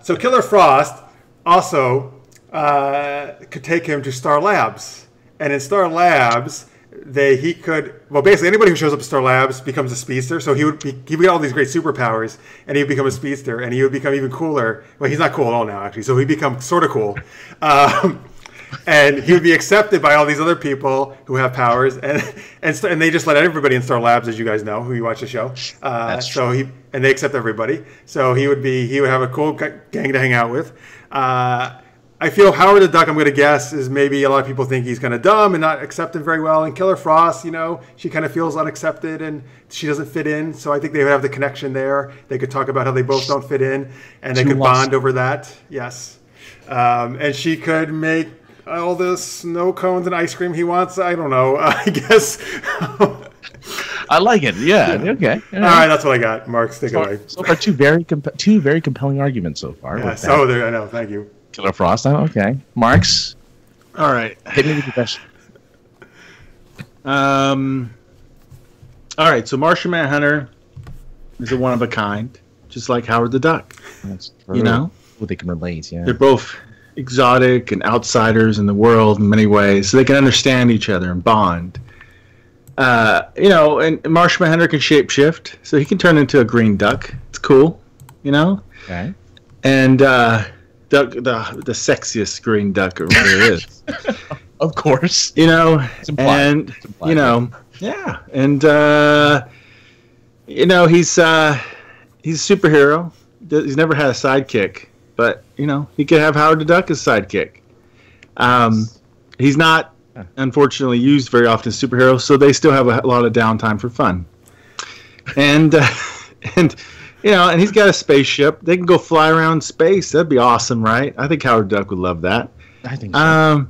So Killer Frost also could take him to Star Labs, and in Star Labs basically anybody who shows up at Star Labs becomes a speedster. So he would get all these great superpowers, and he would become a speedster, and he would become even cooler. Well, he's not cool at all now, actually. So he'd become sort of cool. And he would be accepted by all these other people who have powers, and they just let everybody in Star Labs, as you guys know, who you watch the show. And they accept everybody. So he would have a cool gang to hang out with. I feel Howard the Duck, I'm going to guess, is maybe a lot of people think he's kind of dumb and not accepted very well. And Killer Frost, she kind of feels unaccepted and she doesn't fit in. So I think they would have the connection there. They could talk about how they both don't fit in, and they could bond over that. Yes. And she could make all the snow cones and ice cream he wants. I don't know. I guess. I like it. Yeah. Okay. All right, that's what I got. Mark, take it away. So far, two very compelling arguments so far. Yeah, so there. I know. Thank you. Killer Frost. Okay. Marks. All right. Hit me with the question. All right. So Martian Manhunter is a one of a kind, just like Howard the Duck. That's true. You know, well, they can relate. Yeah. they're both exotic and outsiders in the world in many ways, so they can understand each other and bond. And Martian Manhunter can shapeshift, so he can turn into a green duck. It's cool, Okay. And the sexiest green duck there is. Of course. It's implied. And It's implied. yeah, and he's a superhero. He's never had a sidekick, but he could have Howard the Duck as sidekick. He's not, unfortunately, used very often as superheroes, so they still have a lot of downtime for fun. And and he's got a spaceship. They can go fly around space. That'd be awesome, right? I think Howard Duck would love that. I think so.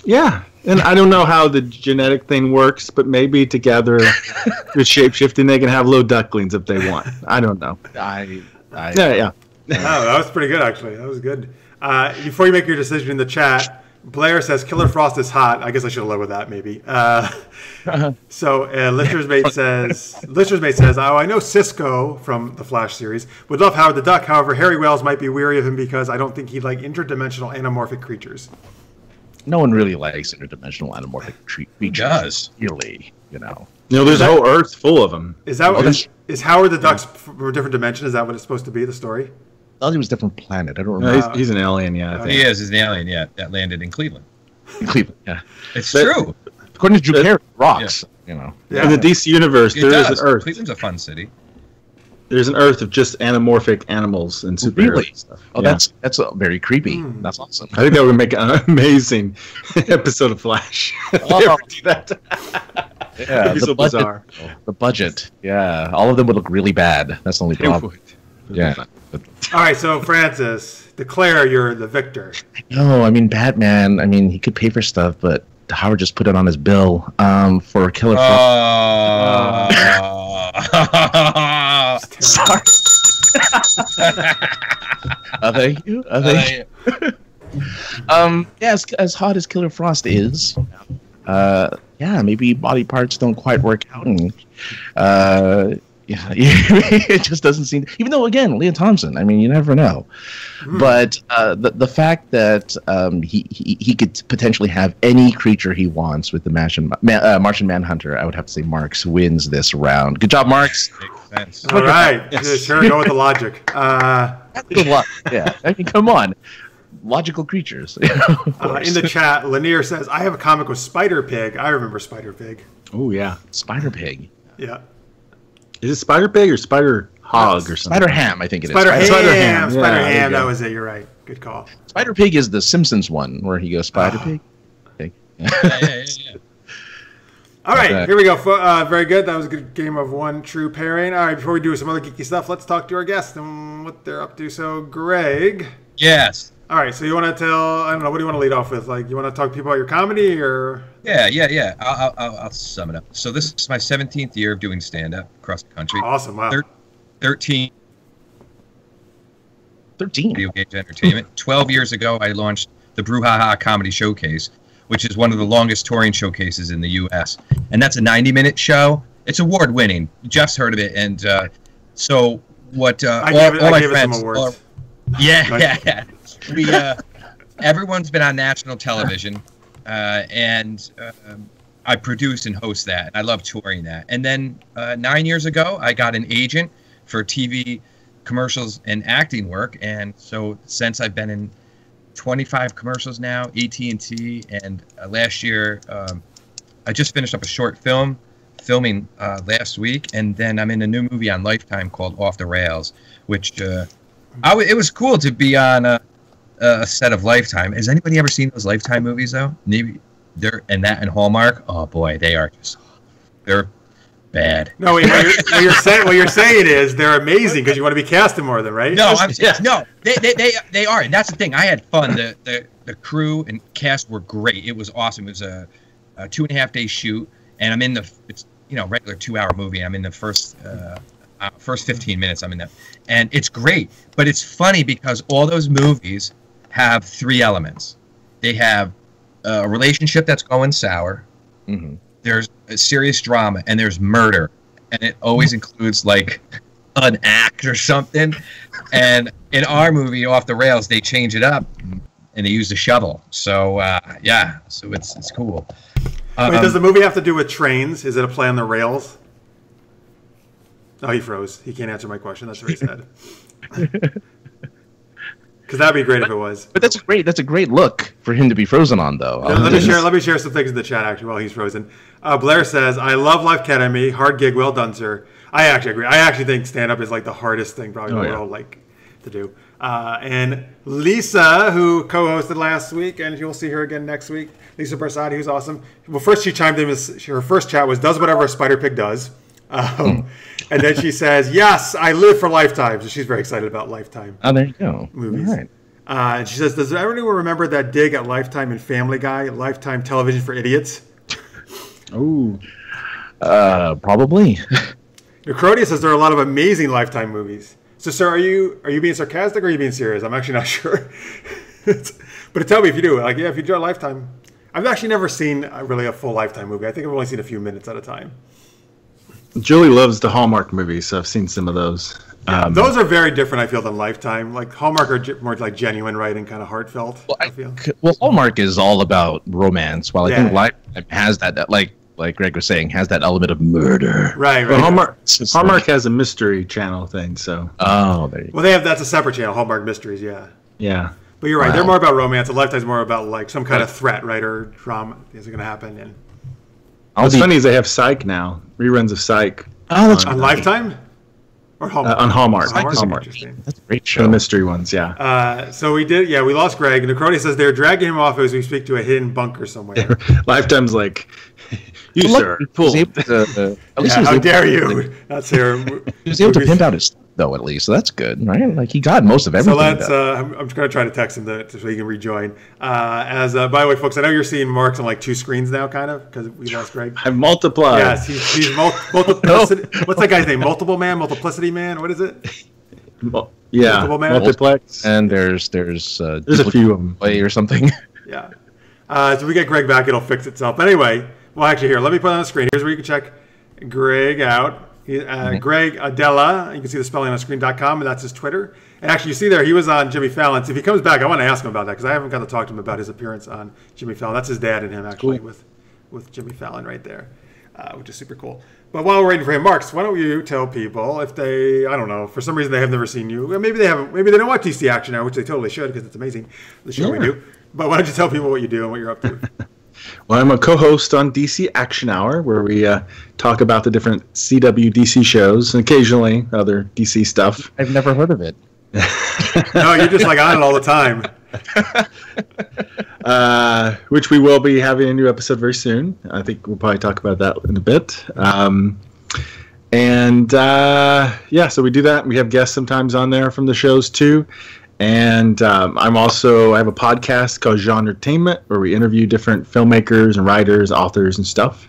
Yeah. And I don't know how the genetic thing works, but maybe together with shapeshifting, they can have little ducklings if they want. I don't know. Yeah. Oh, that was pretty good, actually. That was good. Before you make your decision in the chat, Blair says Killer Frost is hot. I guess I should have led with that, maybe. So Lister's Mate says, oh, I know Cisco from the Flash series would love Howard the Duck. However, Harry Wells might be weary of him because I don't think he'd like interdimensional anamorphic creatures. no one really likes interdimensional anamorphic creatures. Does. Really, you know. There's a whole Earth full of them. Is that is Howard the Duck's from a different dimension? Is that what it's supposed to be? The story? I thought he was a different planet. I don't remember. No, he's an alien. Yeah, I think. He is. He's an alien. Yeah, that landed in Cleveland. Cleveland. Yeah. It's true. According to Drew Carey, rocks. You know. Yeah. In the DC universe, there is an Earth. Cleveland's a fun city. There's an Earth of just anamorphic animals and superheroes and stuff. Oh, Yeah. that's very creepy. That's awesome. I think that would make an amazing episode of Flash. If they ever do that. Yeah, It'd be so bizarre. The budget. Yeah, all of them would look really bad. That's the only It problem. would. Yeah. All right, so Francis, declare you're the victor. No, I mean Batman. I mean he could pay for stuff, but Howard just put it on his bill for Killer Frost. Sorry. Thank you. Thank you. Yeah, as hot as Killer Frost is, yeah, maybe body parts don't quite work out, and yeah, it just doesn't seem. Even though, again, Leah Thompson. I mean, you never know. But the fact that he could potentially have any creature he wants with the Martian Manhunter, I would have to say Marx wins this round. Good job, Marx. Makes sense. All right, Yes. sure, go with the logic. Good luck. Yeah, I mean, come on. Logical creatures. In the chat, Lanier says, I have a comic with Spider Pig. I remember Spider Pig. Oh, yeah. Spider Pig. Yeah. Is it Spider Pig or Spider Hog or something? Spider Ham, I think it is. Spider Ham. Spider Ham. Spider Yeah, there you Ham. That go. was it. You're right. Good call. Spider Pig is the Simpsons one where he goes Spider Pig. Pig. Yeah. All right, Okay. here we go. Very good. That was a good game of one true pairing. All right, before we do some other geeky stuff, let's talk to our guests and what they're up to. So, Greg. Yes. All right, so you want to tell, I don't know, what do you want to lead off with? Like, you want to talk to people about your comedy or? Yeah. I'll sum it up. So this is my 17th year of doing stand-up across the country. Awesome, wow. 13 video games entertainment. 12 years ago, I launched the Brouhaha Comedy Showcase, which is one of the longest touring showcases in the U.S. And that's a 90-minute show. It's award-winning. Jeff's heard of it. And so what I all gave my it friends... some awards. Yeah. We everyone's been on national television, and I produce and host that. I love touring that. And then 9 years ago, I got an agent for TV commercials and acting work. And so since I've been in 25 commercials now, AT&T, and last year I just finished up a short filming last week, and then I'm in a new movie on Lifetime called Off the Rails, which it was cool to be on a set of Lifetime. Has anybody ever seen those Lifetime movies though? Maybe and Hallmark. Oh boy, they're bad. No, what you're saying is they're amazing because you want to be cast in more of them, right? No, they are, and that's the thing. I had fun. The crew and cast were great. It was awesome. It was a 2.5 day shoot, and I'm in it's regular 2-hour movie. I'm in the first 15 minutes. I'm in that, and it's great. But it's funny because all those movies have 3 elements. They have a relationship that's going sour. Mm-hmm. There's a serious drama, and there's murder, and it always includes like an act or something. And in our movie Off the Rails, they change it up and they use the shovel. So so it's cool. Wait, does the movie have to do with trains? Is it a play on the rails? Oh, he froze. He can't answer my question. That's what he said. Because that'd be great if it was. But that's a great look for him to be frozen on, though. Let me share some things in the chat actually while he's frozen. Blair says, "I love Life Academy. Hard gig, well done, sir." I actually agree. I actually think stand up is like the hardest thing probably in the world to do. And Lisa, who co-hosted last week, and you'll see her again next week. Lisa Bersati, who's awesome. Well, first she chimed in. Her first chat was, "Does whatever a spider pig does." And then she says, "Yes, I live for Lifetime." So she's very excited about Lifetime. Oh, there you go. Movies. All right. And she says, "Does everyone remember that dig at Lifetime and Family Guy? Lifetime television for idiots?" Ooh. Probably. Necrodia says there are a lot of amazing Lifetime movies. So, sir, are you being sarcastic or are you being serious? I'm actually not sure. But tell me if you do. Like, if you do a Lifetime, I've actually never seen really a full Lifetime movie. I think I've only seen a few minutes at a time. Julie loves the Hallmark movies, so I've seen some of those. Those are very different, I feel, than Lifetime. Like Hallmark are more like genuine writing, kind of heartfelt. Well, I feel. Well, Hallmark is all about romance, while I think Lifetime has that like Greg was saying, has that element of murder. Right. Well, Hallmark has a mystery channel thing, so. Oh, there you go. Well, that's a separate channel, Hallmark Mysteries. Yeah. Yeah. But you're right. They're more about romance. And Lifetime's more about like some kind of threat, right, or drama is going to happen. And what's funny is they have Psych now, reruns of Psych. Oh, that's on Lifetime. Or Hallmark? On Hallmark. Hallmark. That's a great show. The mystery ones, yeah. So we lost Greg. Necroti says they're dragging him off as we speak to a hidden bunker somewhere. Lifetime's like, you sir, fool. How dare you? That's here. He was able to pimp out his stuff, though, at least. So that's good, right? Like, he got most of everything. So I'm just going to try to text him so he can rejoin. By the way, folks, I know you're seeing Mark's on like 2 screens now, kind of, because we lost Greg. I've multiplied. Yes, he's multiplicity. What's that guy's name? Multiple Multiplicity Man? What is it? Yeah, Multiple Man? Multiplex. And there's a few of them. Way or something. Yeah. So we get Greg back, it'll fix itself. But anyway, well, actually, here, let me put it on the screen. Here's where you can check Greg out. Greg Aidala, you can see the spelling on screen.com, and that's his Twitter. And actually, you see there, he was on Jimmy Fallon. So if he comes back, I want to ask him about that, because I haven't got to talk to him about his appearance on Jimmy Fallon. That's his dad and him, actually, cool. with Jimmy Fallon right there, which is super cool. But while we're waiting for him, Marks, why don't you tell people if they, I don't know, for some reason they have never seen you, or maybe they haven't, maybe they don't watch DC Action Hour, which they totally should, because it's amazing, the show we do. But why don't you tell people what you do and what you're up to? Well, I'm a co-host on DC Action Hour, where we talk about the different CW DC shows and occasionally other DC stuff. I've never heard of it. No, you're just like on it all the time. Which we will be having a new episode very soon. I think we'll probably talk about that in a bit. So we do that. We have guests sometimes on there from the shows too. And I have a podcast called Genretainment, where we interview different filmmakers and writers, authors, and stuff.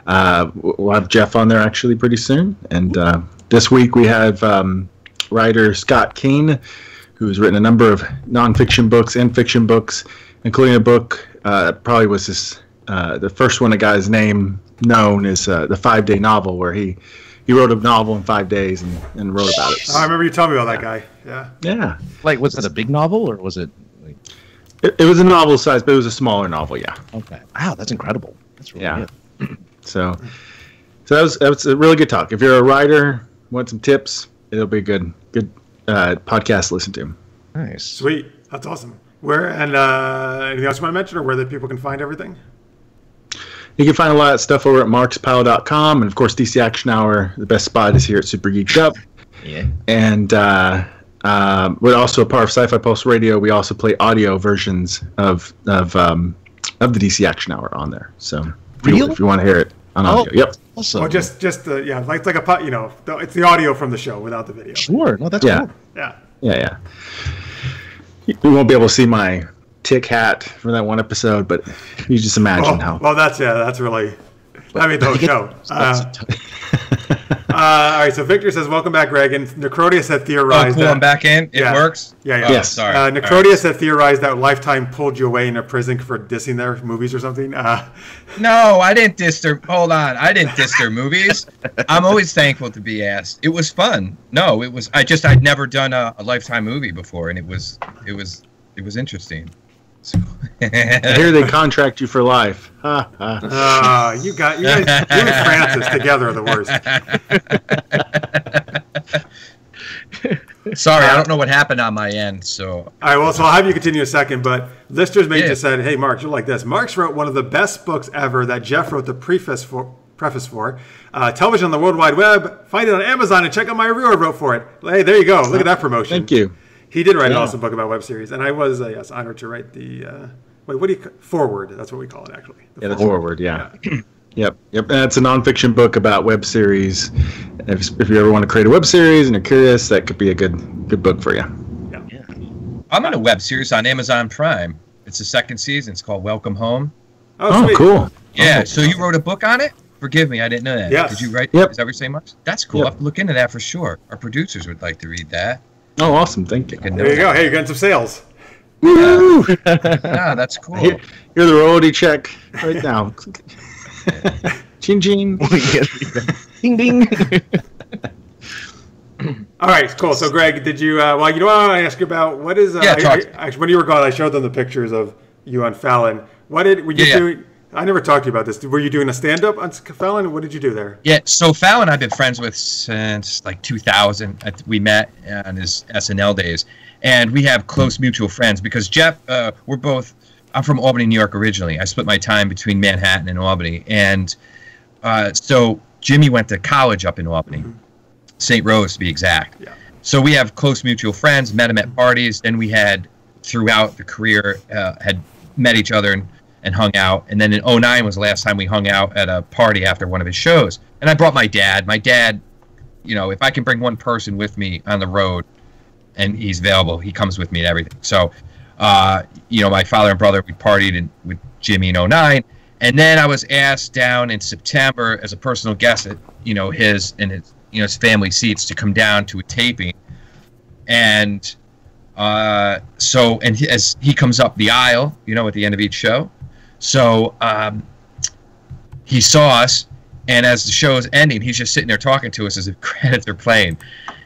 We'll have Jeff on there actually pretty soon. And this week we have writer Scott Keane, who has written a number of nonfiction books and fiction books, including a book probably was the first one a guy's name known is the 5-Day Novel, where he wrote a novel in 5 days and wrote about it. Oh, I remember you telling me about that guy. Yeah. Yeah. Like, was it a big novel, or was it? Like... It was a novel size, but it was a smaller novel. Yeah. Okay. Wow, that's incredible. That's really good. So that was a really good talk. If you're a writer, want some tips, it'll be a good podcast to listen to. Nice. Sweet. That's awesome. Where and anything else you want to mention, or where the people can find everything? You can find a lot of stuff over at marxpyle.com, and of course DC Action Hour, the best spot is here at Super Geeked Up. Yeah. And we're also a part of Sci-Fi Pulse Radio. We also play audio versions of the DC Action Hour on there. So if you want to hear it on audio. Yep. Awesome. Well, just like a it's the audio from the show without the video. Sure. No, that's cool. Yeah. Yeah. You won't be able to see my tick hat for that one episode, but you just imagine how. Well, that's really. I mean, the whole show. All right, so Victor says, welcome back, Greg. And Necrodius had theorized that... I'm back in? It works? Yeah. Yes. Sorry. Necrodius had theorized that Lifetime pulled you away in a prison for dissing their movies or something. No, I didn't diss their... Hold on. I didn't diss their movies. I'm always thankful to be asked. It was fun. No, it was... I'd never done a Lifetime movie before, and it was interesting. So. I hear they contract you for life. You guys, you and Francis together are the worst. Sorry, I don't know what happened on my end. So all right, well, so I'll have you continue a second. But listeners may just said, "Hey, Mark, you're like this." Marx wrote one of the best books ever that Jeff wrote the preface for. Television on the World Wide Web. Find it on Amazon and check out my review I wrote for it. Hey, there you go. Look at that promotion. Thank you. He did write an awesome book about web series, and I was honored to write the what do you forward? That's what we call it, actually. The forward. Yeah. Yep. And it's a nonfiction book about web series. If you ever want to create a web series and you're curious, that could be a good book for you. Yeah. I'm on a web series on Amazon Prime. It's the second season. It's called Welcome Home. Oh, cool. Yeah. So you wrote a book on it? Forgive me, I didn't know that. Yes. Did you write? Yep. Is that what you're saying, Mark? That's cool. I'll have to look into that for sure. Our producers would like to read that. Oh, awesome. Thank you. There you go. Hey, you're getting some sales. Woo! Yeah, that's cool. Here's the royalty check right now. Ching, ching. Ding, ding. All right, cool. So, Greg, did you? Well, you know what I want to ask you about? What is? Actually, when you were gone, I showed them the pictures of you on Fallon. Were you doing? I never talked to you about this. Were you doing a stand-up on Fallon? What did you do there? Yeah, so Fallon I've been friends with since like 2000. We met on his SNL days, and we have close mutual friends because Jeff, I'm from Albany, New York originally. I split my time between Manhattan and Albany, and so Jimmy went to college up in Albany, St. Rose to be exact. Yeah. So we have close mutual friends, met him at parties, then we had throughout the career had met each other and hung out. And then in 2009 was the last time we hung out at a party after one of his shows. And I brought my dad. My dad, you know, if I can bring one person with me on the road and he's available, he comes with me to everything. So, you know, my father and brother, we partied with Jimmy in 2009. And then I was asked down in September as a personal guest at, you know, his family seats to come down to a taping. And as he comes up the aisle, you know, at the end of each show. So he saw us, and as the show is ending, he's just sitting there talking to us as if credits are playing.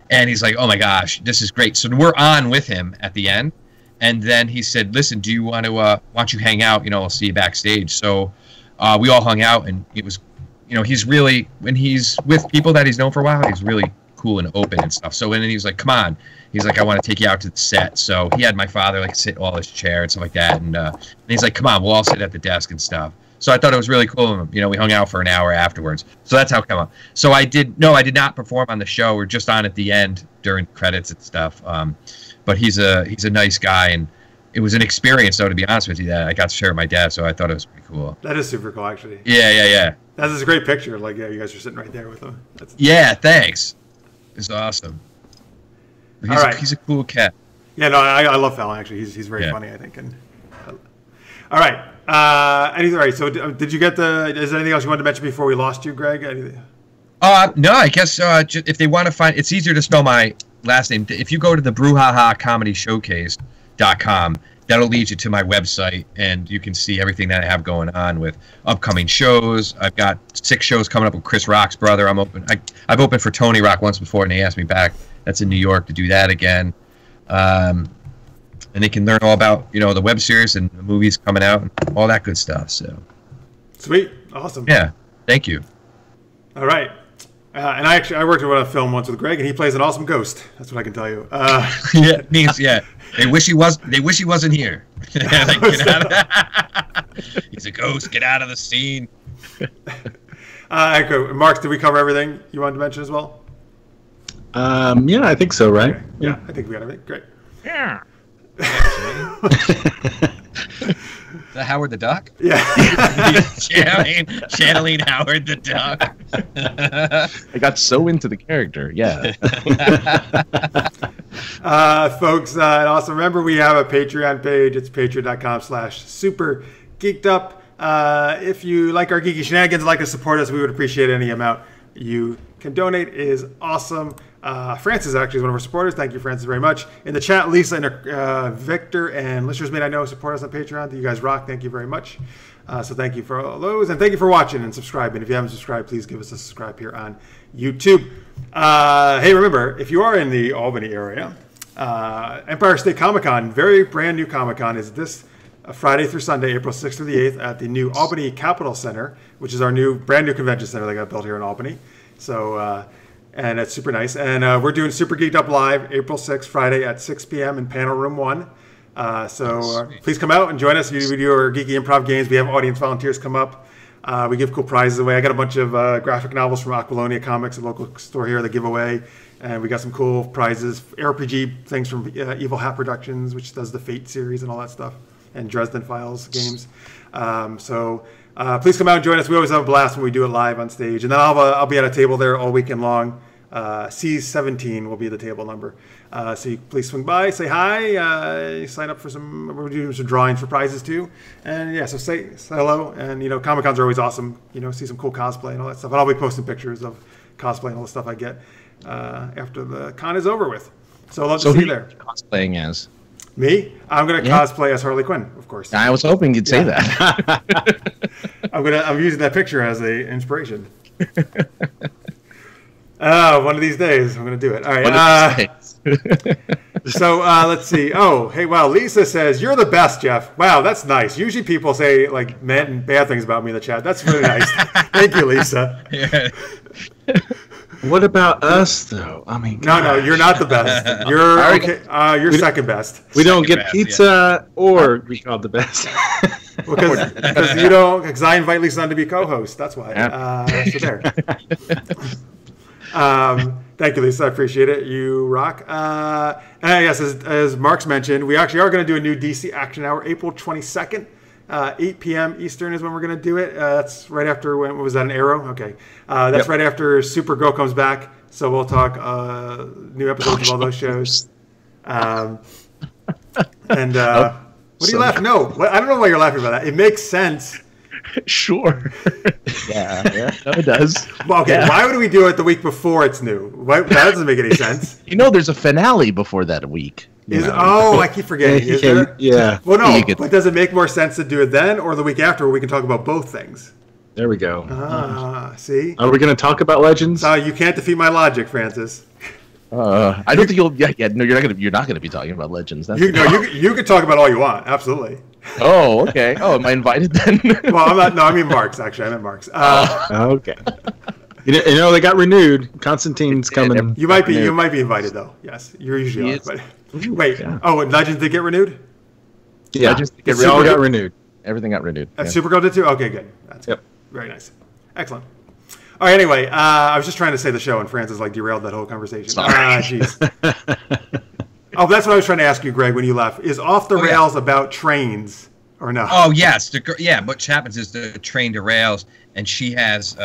And he's like, oh, my gosh, this is great. So we're on with him at the end. And then he said, listen, do you want to why don't you hang out? You know, I'll see you backstage. So we all hung out, and it was, you know, he's really, when he's with people that he's known for a while, he's really cool and open and stuff. So then he was like, come on. He's like, I want to take you out to the set. So he had my father like sit in all his chair and stuff like that. And he's like, come on, we'll all sit at the desk and stuff. So I thought it was really cool. You know, we hung out for an hour afterwards. So that's how it came up. So I did not perform on the show. We're just on at the end during credits and stuff. But he's a nice guy, and it was an experience, though, to be honest with you, that I got to share with my dad. So I thought it was pretty cool. That is super cool, actually. Yeah. That is a great picture. Like, yeah, you guys are sitting right there with him. Yeah, thanks. It's awesome. He's a cool cat. Yeah, no, I love Fallon, actually. He's very funny, I think. And all right. All right. So did you get is there anything else you wanted to mention before we lost you, Greg? Anything? No, I guess if they want to find, it's easier to spell my last name. If you go to the Brouhaha Comedy Showcase.com, that'll lead you to my website, and you can see everything that I have going on with upcoming shows. I've got 6 shows coming up with Chris Rock's brother. I've opened for Tony Rock once before, and they asked me back. That's in New York to do that again. And they can learn all about, you know, the web series and the movies coming out and all that good stuff. So sweet, awesome. Yeah, thank you. All right. And I worked on a film once with Greg, and he plays an awesome ghost. That's what I can tell you. Yeah, it means They wish he wasn't here. Like, get out he's a ghost. Get out of the scene. Mark, did we cover everything you wanted to mention as well? Yeah, I think so, right? Okay. Yeah, I think we got everything. Great. Yeah. Is that Howard the Duck? Yeah. channeling Howard the Duck. I got so into the character. Yeah. Folks, and also remember we have a Patreon page. It's patreon.com/super-geeked-up. If you like our geeky shenanigans and like to support us, we would appreciate any amount you can donate. It is awesome. Francis actually is one of our supporters. Thank you, Francis, very much. In the chat, Lisa and Victor and listeners may not know support us on Patreon. You guys rock. Thank you very much. So thank you for all those. And thank you for watching and subscribing. If you haven't subscribed, please give us a subscribe here on YouTube. Hey, remember, if you are in the Albany area, Empire State Comic-Con, very brand new Comic-Con, is this Friday through Sunday, April 6th through the 8th at the new Albany Capitol Center, which is our brand new convention center that got built here in Albany. So, and it's super nice. And we're doing Super Geeked Up Live April 6th, Friday at 6 p.m. in Panel Room 1. Please come out and join us. We do our geeky improv games. We have audience volunteers come up. We give cool prizes away. I got a bunch of graphic novels from Aquilonia Comics, a local store here, that give away. And we got some cool prizes, RPG things from Evil Hat Productions, which does the Fate series and all that stuff, and Dresden Files games. Please come out and join us. We always have a blast when we do it live on stage. And then I'll be at a table there all weekend long. C17 will be the table number. So you please swing by, say hi, sign up for we're doing some drawings for prizes too. And yeah, so say hello. And, you know, Comic-Cons are always awesome. You know, see some cool cosplay and all that stuff. And I'll be posting pictures of cosplay and all the stuff I get after the con is over with. So I'd love to see you there. Cosplaying as? Me? I'm going to cosplay as Harley Quinn, of course. I was hoping you'd say that. I'm using that picture as an inspiration. Oh, one of these days I'm going to do it. All right. So let's see. Oh, hey, wow. Lisa says, you're the best, Jeff. Wow, that's nice. Usually people say like bad things about me in the chat. That's really nice. Thank you, Lisa. Yeah. What about us, though? I mean, no, you're not the best. You're okay. You're second best. We don't get pizza or be called the best. because you don't. Because I invite Lisa on to be co-host. That's why. So there. Thank you, Lisa. I appreciate it. You rock. And yes, as Mark's mentioned, we actually are going to do a new DC Action Hour, April 22nd. 8 p.m. Eastern is when we're going to do it. That's right after, when was that, an Arrow? Okay. That's right after Supergirl comes back. So we'll talk new episodes of all those shows. What are you laughing? No, I don't know why you're laughing about that. It makes sense. Sure. Yeah, no, it does. Well, okay, why would we do it the week before it's new? That doesn't make any sense. There's a finale before that week. I keep forgetting. Is there? Yeah. Well, no, but does it make more sense to do it then or the week after where we can talk about both things? There we go. See? Are we going to talk about Legends? You can't defeat my logic, Francis. I don't think you'll. No, you're not going to be talking about Legends. You can talk about all you want. Absolutely. Oh, okay. Oh, am I invited then? Well, I'm not. No, I mean Mark's. Actually, I meant Mark's. Okay. You know they got renewed. Constantine's coming. You might be invited though. Yes, you're usually on. But wait. Yeah. Oh, and Legends did get renewed. Yeah, it all got renewed. Everything got renewed. And Supergirl did too. Okay, good. That's good. Very nice. Excellent. All right. Anyway, I was just trying to say the show, and Francis derailed that whole conversation. Jeez. Oh, that's what I was trying to ask you, Greg, when you left. Is Off the Rails about trains or no? Oh, yes. What happens is the train derails, and she has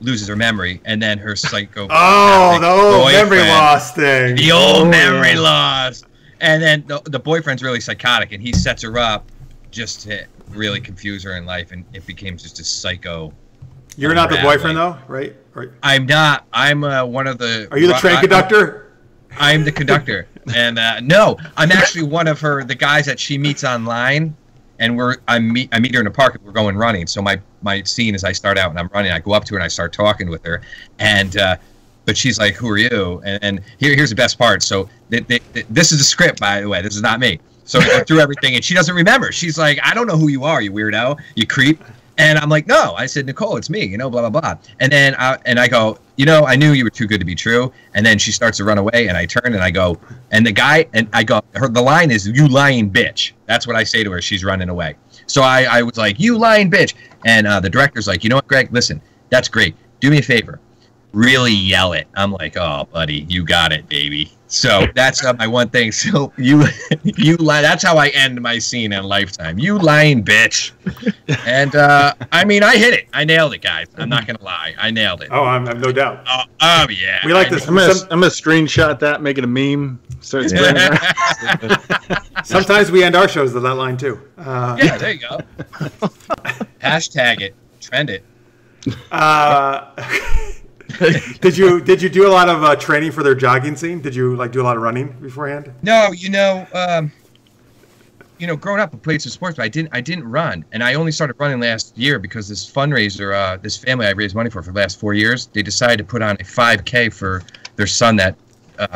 loses her memory, and then her psycho. Oh, the old memory loss thing. The old memory loss. And then the boyfriend's really psychotic, and he sets her up just to really confuse her in life, and it became just a psycho. You're not the boyfriend, though, right? I'm not. I'm one of the... Are you the train conductor? I'm the conductor. And no, I'm actually one of the guys that she meets online, and I meet her in a park, and we're going running. So my scene is I start out and I'm running. I go up to her and I start talking with her, and but she's like, "Who are you?" And here's the best part. So this is the script, by the way. This is not me. So I go through everything, and she doesn't remember. She's like, "I don't know who you are, you weirdo, you creep." And I'm like, "No," I said, "Nicole, it's me, blah, blah, blah." And then I go, "I knew you were too good to be true." And then she starts to run away, and I turn and I go, and the line is, "You lying bitch." That's what I say to her. She's running away. So I was like, "You lying bitch." And the director's like, "You know what, Greg? Listen, that's great. Do me a favor. Really yell it." I'm like, "Oh, buddy, you got it, baby." So that's my one thing. So you lie. That's how I end my scene in Lifetime. "You lying bitch." And I mean, I hit it. I nailed it, guys. I'm not gonna lie. I nailed it. Oh, I have no doubt. Oh yeah. We like this. I'm gonna screenshot that, make it a meme. Start spreading around. Sometimes we end our shows with that line too. Yeah, there you go. Hashtag it. Trend it. Did you do a lot of training for their jogging scene? Did you do a lot of running beforehand? No, growing up I played some sports, but I didn't run, and I only started running last year because this fundraiser, this family I raised money for the last 4 years, they decided to put on a 5K for their son that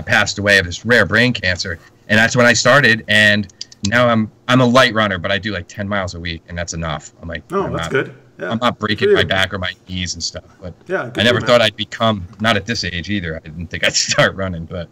passed away of this rare brain cancer, and that's when I started, and now I'm a light runner, but I do like 10 miles a week, and that's enough. I'm like, oh, that's good. Yeah. I'm not breaking my back or my knees and stuff, but yeah, I never thought I'd become, not at this age either. I didn't think I'd start running, but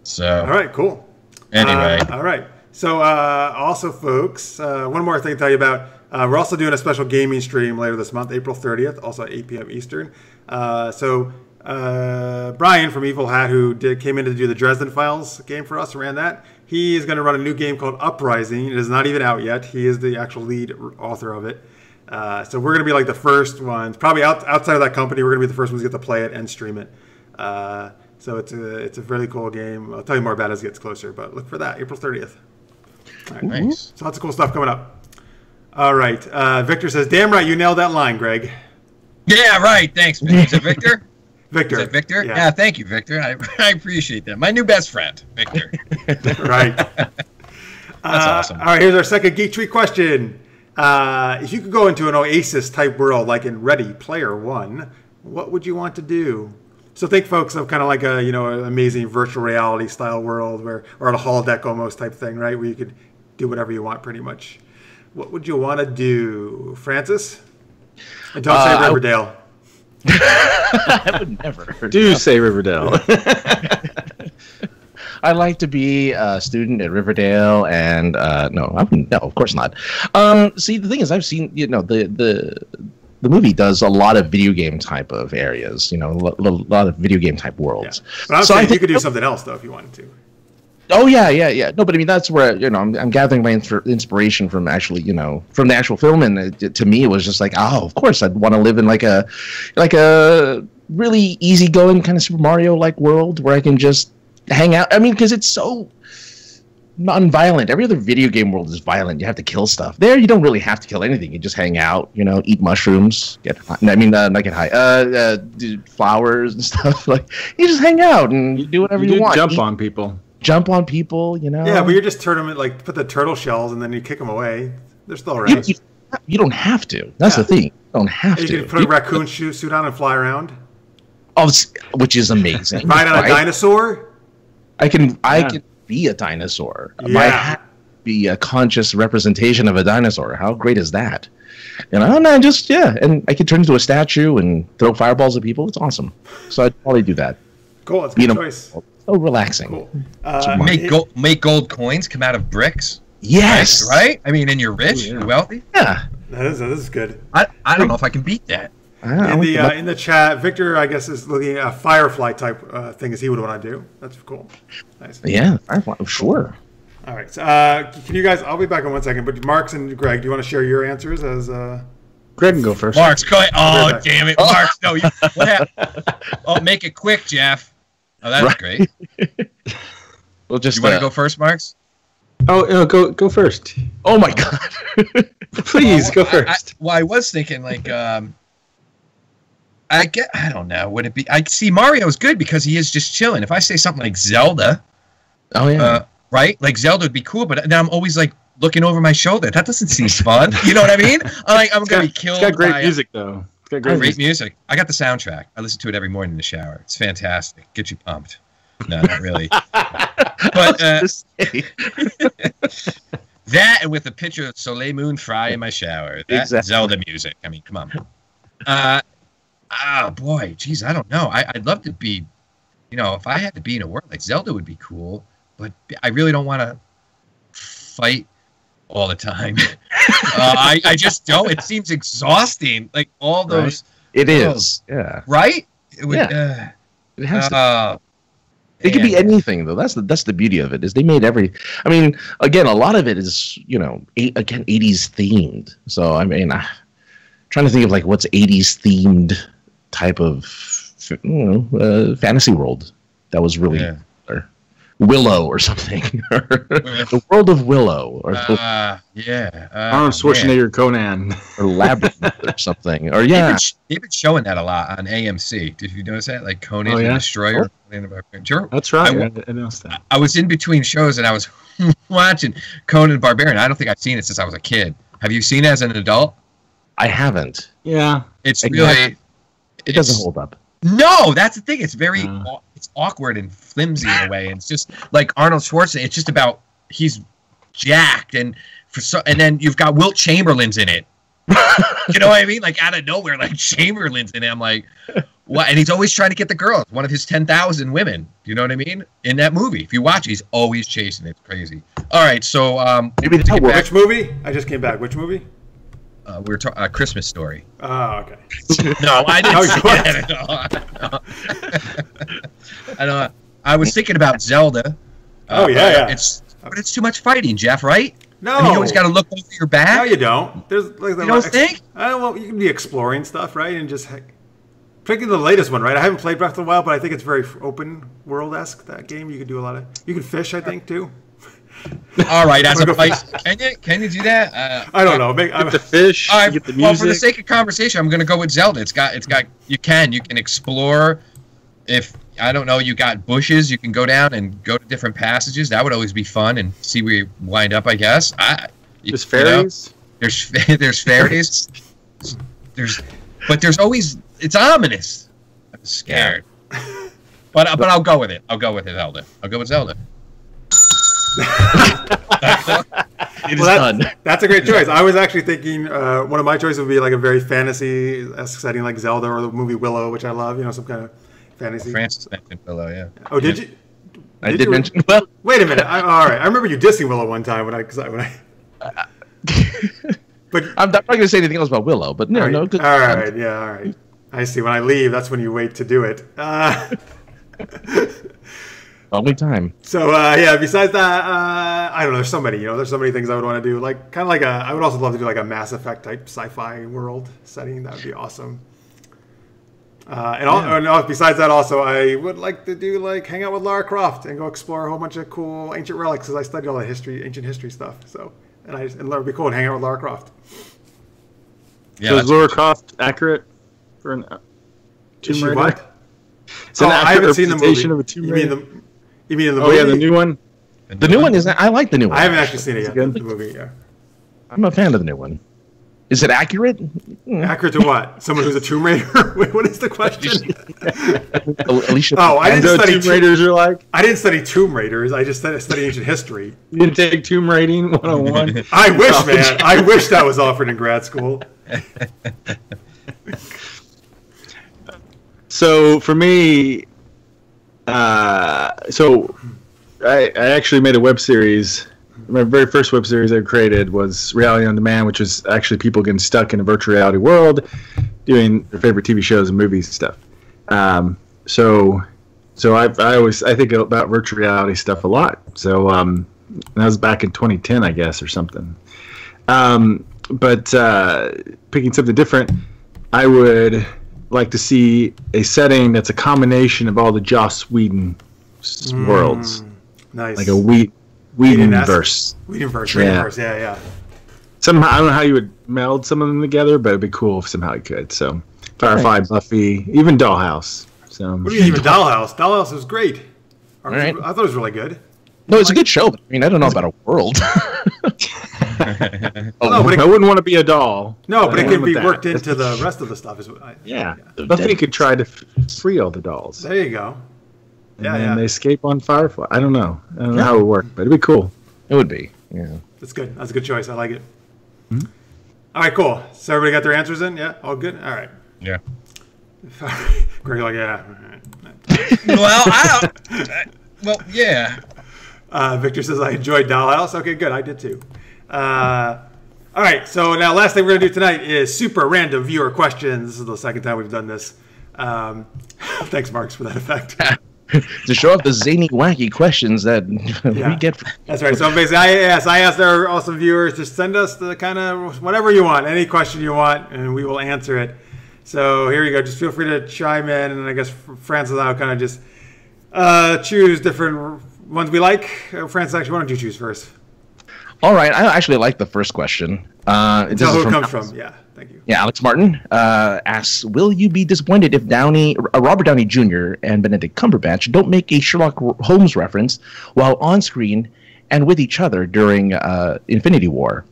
so. All right, cool. Anyway. All right. So also, folks, one more thing to tell you about. We're also doing a special gaming stream later this month, April 30th, also at 8 p.m. Eastern. So Brian from Evil Hat, who came in to do the Dresden Files game for us, ran that. He is going to run a new game called Uprising. It is not even out yet. He is the actual lead author of it. So we're going to be like the first ones, probably outside of that company, we're going to be the first ones to get to play it and stream it. So it's a really cool game. I'll tell you more about it as it gets closer, but look for that, April 30th. All right. Nice. So lots of cool stuff coming up. All right. Victor says, damn right, you nailed that line, Greg. Yeah, right. Thanks. Is it Victor? Victor. Is it Victor? Yeah, thank you, Victor. I appreciate that. My new best friend, Victor. Right. That's awesome. All right, here's our second Geek Tweet question. If you could go into an OASIS type world like in Ready Player One, what would you want to do? So think, folks, of kind of like a, an amazing virtual reality style world or a holodeck almost type thing, right? Where you could do whatever you want pretty much. What would you want to do, Francis? And don't say Riverdale. I would never. Do say Riverdale. I'd like to be a student at Riverdale, and no, of course not. See, the thing is, I've seen, the movie does a lot of video game type of areas, a lot of video game type worlds. Yeah. But I'm saying you could do something else though if you wanted to. Oh yeah. No, but I mean that's where I'm gathering my inspiration from actually, from the actual film, and to me it was just like, oh, of course I'd want to live in like a really easygoing kind of Super Mario like world where I can just hang out. I mean, because it's so non-violent. Every other video game world is violent. You have to kill stuff. There, you don't really have to kill anything. You just hang out, eat mushrooms, get high. I mean, not get high. Do flowers and stuff. Like, you just hang out and you do whatever you want. Jump on people. Jump on people, Yeah, but you're just tournament, like, put the turtle shells and then you kick them away. They're still around. You don't have to. That's the thing. You don't have to. You can put a raccoon suit on and fly around. Oh, which is amazing. Ride on a dinosaur? I can be a dinosaur. Yeah. My hat be a conscious representation of a dinosaur. How great is that? And I can turn into a statue and throw fireballs at people. It's awesome. So I'd probably do that. Cool, that's a good choice. So relaxing. Cool. Make gold coins come out of bricks. Yes. Right? I mean, and you're rich, you're wealthy. Yeah. That is good. I don't know if I can beat that. In the chat, Victor, I guess, is looking at a Firefly type thing as he would want to do. That's cool. Nice. Yeah, Firefly, sure. All right. So, can you guys? I'll be back in 1 second. But Marks and Greg, do you want to share your ansers as? Greg can go first. Marks, go ahead. Oh, damn it, Marks! No, what happened? Oh, make it quick, Jeff. Oh, that's great. Well, just you want to go first, Marks? Oh, go first. Oh my God! Please go first. I was thinking like. I don't know. Would it be? I see Mario's good because he is just chilling. If I say something like Zelda, right? Like Zelda would be cool, but then I'm always like looking over my shoulder. That doesn't seem fun. You know what I mean? I'm gonna be killed. It's got great music though. It's got great music. I got the soundtrack. I listen to it every morning in the shower. It's fantastic. Get you pumped. No, not really. But that and with a picture of Soleil Moon Frye in my shower. That's Zelda music. I mean, come on. Boy, geez, I don't know. I'd love to be, if I had to be in a world like Zelda would be cool, but I really don't want to fight all the time. I just don't. It seems exhausting. Like all those. Right. It is. Yeah. Right? It has to. It could be anything though. That's the beauty of it is they made every. I mean, again, a lot of it is 80s themed. So I mean, trying to think of like what's 80s themed type of fantasy world that was really Willow or something. The World of Willow or Arnold Schwarzenegger Conan or Labyrinth or something or they've been showing that a lot on AMC. Did you notice that? Like Conan the Destroyer. That's right. I noticed that. I was in between shows and I was watching Conan the Barbarian. I don't think I've seen it since I was a kid. Have you seen it as an adult? I haven't. Yeah. It's really... It doesn't hold up. No, that's the thing. It's very... It's awkward and flimsy in a way. And it's just like Arnold Schwarzenegger. It's just about... He's jacked and then you've got Wilt Chamberlain's in it. You know what I mean? Like out of nowhere, like Chamberlain's in it. I'm like, what? And he's always trying to get the girl. One of his 10,000 women. You know what I mean? In that movie. If you watch, he's always chasing it. It's crazy. All right, so... Which movie? I just came back. Which movie? We were talking Christmas Story. Oh, okay. No, I didn't see that. I know. I was thinking about Zelda. But it's too much fighting, Jeff. Right? No. I mean, you always got to look over your back. No, you don't. There's like you don't think? You can be exploring stuff, right? And just particularly the latest one, right? I haven't played Breath of the Wild, but I think it's very open world-esque. That game, you can do a lot of. You can fish, I think, too. All right, as a place, can you do that? I don't know. Get the fish. All right, get the music. well, for the sake of conversation, I'm going to go with Zelda. It's got. You can explore. If I don't know, you got bushes, you can go down and go to different passages. That would always be fun and see where you wind up. I guess. There's fairies. There's fairies. There's always. It's ominous. I'm scared. But I'll go with it. I'll go with it, Zelda. I'll go with Zelda. It is done. That's a great choice. I was actually thinking one of my choices would be like a very fantasy-esque setting like Zelda or the movie Willow, which I love, some kind of fantasy. Francis mentioned Willow, yeah. Oh, did you? I did mention Willow. Wait a minute. All right. I remember you dissing Willow one time when I but I'm not going to say anything else about Willow, but no, all right, no. All right. Yeah, all right. I see. When I leave, that's when you wait to do it. Only time. So besides that, I don't know. There's so many. There's so many things I would want to do. Like kind of like I would also love to do like a Mass Effect type sci-fi world setting. That would be awesome. Besides that, also I would like to do like hang out with Lara Croft and go explore a whole bunch of cool ancient relics because I studied all the ancient history stuff. So and it would be cool to hang out with Lara Croft. Yeah, so is Lara Croft accurate for an Tomb Raider? What? I haven't seen the movie. Of a Tomb Raider? You mean in the movie? Oh yeah, the new one. The new one isn't. I like the new one. I haven't actually seen it yet. The movie, yeah. I'm a fan of the new one. Is it accurate? Accurate to what? Someone who's a Tomb Raider? Wait, what is the question? Alicia. Oh, I didn't study Tomb Raiders are like. I didn't study Tomb Raiders. I just studied ancient history. You didn't take Tomb Raiding 101? I wish, man. I wish that was offered in grad school. So for me, I actually made a web series. My very first web series I created was Reality on Demand, which was actually people getting stuck in a virtual reality world, doing their favorite TV shows and movies and stuff. So I think about virtual reality stuff a lot. So that was back in 2010, I guess, or something. But picking something different, I would like to see a setting that's a combination of all the Joss Whedon worlds. Nice. Like a Whedonverse. Whedonverse, yeah. Somehow, I don't know how you would meld some of them together, but it'd be cool if somehow you could. So, Firefly, Buffy, even Dollhouse. So, what do you mean even Dollhouse? Dollhouse was great. All right. I thought it was really good. No, it's a good show. But, I mean, I don't know about a world. I wouldn't want to be a doll. No, but it could be worked into the rest of the stuff. Buffy could try to free all the dolls. There you go. And they escape on Firefly. I don't know. I don't know how it would work, but it'd be cool. It would be. Yeah. That's good. That's a good choice. I like it. Mm-hmm. All right, cool. So everybody got their answers in? Yeah? All good? All right. Yeah. Greg, like, yeah. Well, yeah. Victor says, I enjoyed Dollhouse. Okay, good. I did too. All right, so now last thing we're going to do tonight is super random viewer questions. This is the second time we've done this. Thanks, Marks, for that effect. To show off the zany, wacky questions that we get. That's right. So basically, I asked our awesome viewers to send us the kind of whatever you want, any question you want, and we will answer it. So here you go. Just feel free to chime in, and I guess Francis and I will kind of just choose different ones we like. Francis, actually, why don't you choose first? All right. I actually like the first question. Tell who it comes from. Yeah. Thank you. Yeah, Alex Martin asks, will you be disappointed if Robert Downey Jr. and Benedict Cumberbatch don't make a Sherlock Holmes reference while on screen and with each other during Infinity War?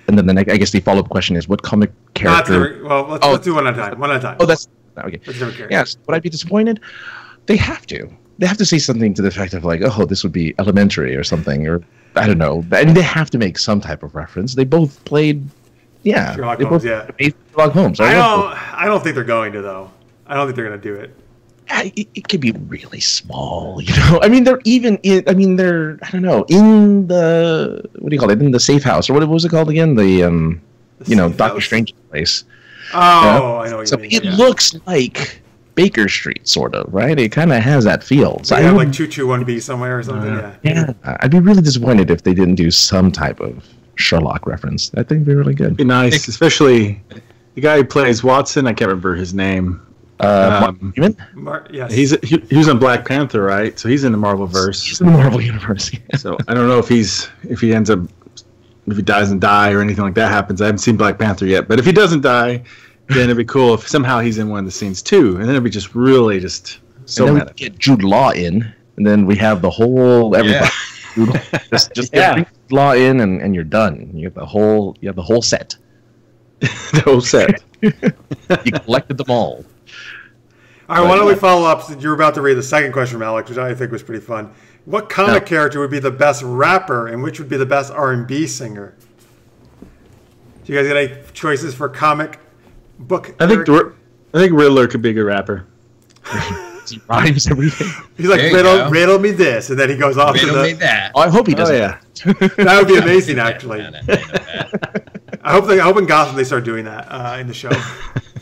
And then I guess the follow-up question is, what comic character... Let's do one at a time. One at a time. Oh, that's... Okay. Yes. Would I be disappointed? They have to. They have to say something to the effect of like, oh, this would be Elementary or something, or I don't know. I mean, they have to make some type of reference. They both played... Yeah, Sherlock Holmes. Sherlock Holmes. I don't think they're going to though. I don't think they're going to do it. It could be really small, you know. I mean, they're even in. I mean, they're I don't know in the what do you call it? In the safe house or what was it called again? The Doctor Strange place. Oh, I know what you mean. So it looks like Baker Street, sort of, right? It kind of has that feel. So I have like 221B somewhere or something. Yeah, I'd be really disappointed if they didn't do some type of Sherlock reference. I think it'd be really good. It'd be nice, especially the guy who plays Watson. I can't remember his name. Yes. He was on Black Panther, right? So he's in the Marvel-verse. He's in the Marvel universe. Yeah. So I don't know if he dies and die or anything like that happens. I haven't seen Black Panther yet, but if he doesn't die, then it'd be cool if somehow he's in one of the scenes too, and then it'd be just really just so. And then we get Jude Law in, and then we have the whole everybody. Yeah. just get Jude Law in, and you're done. You have the whole set. The whole set. You collected them all. All right, why don't we follow up? Since you're about to read the second question from Alex, which I think was pretty fun. What comic character would be the best rapper, and which would be the best R&B singer? Do you guys get any choices for comic book? I think Riddler could be a good rapper. He rhymes everything. He's like, riddle me this, and then he goes off. Riddle me that. Oh, I hope he does. Oh, yeah. That would be amazing, actually. I hope in Gotham they start doing that in the show.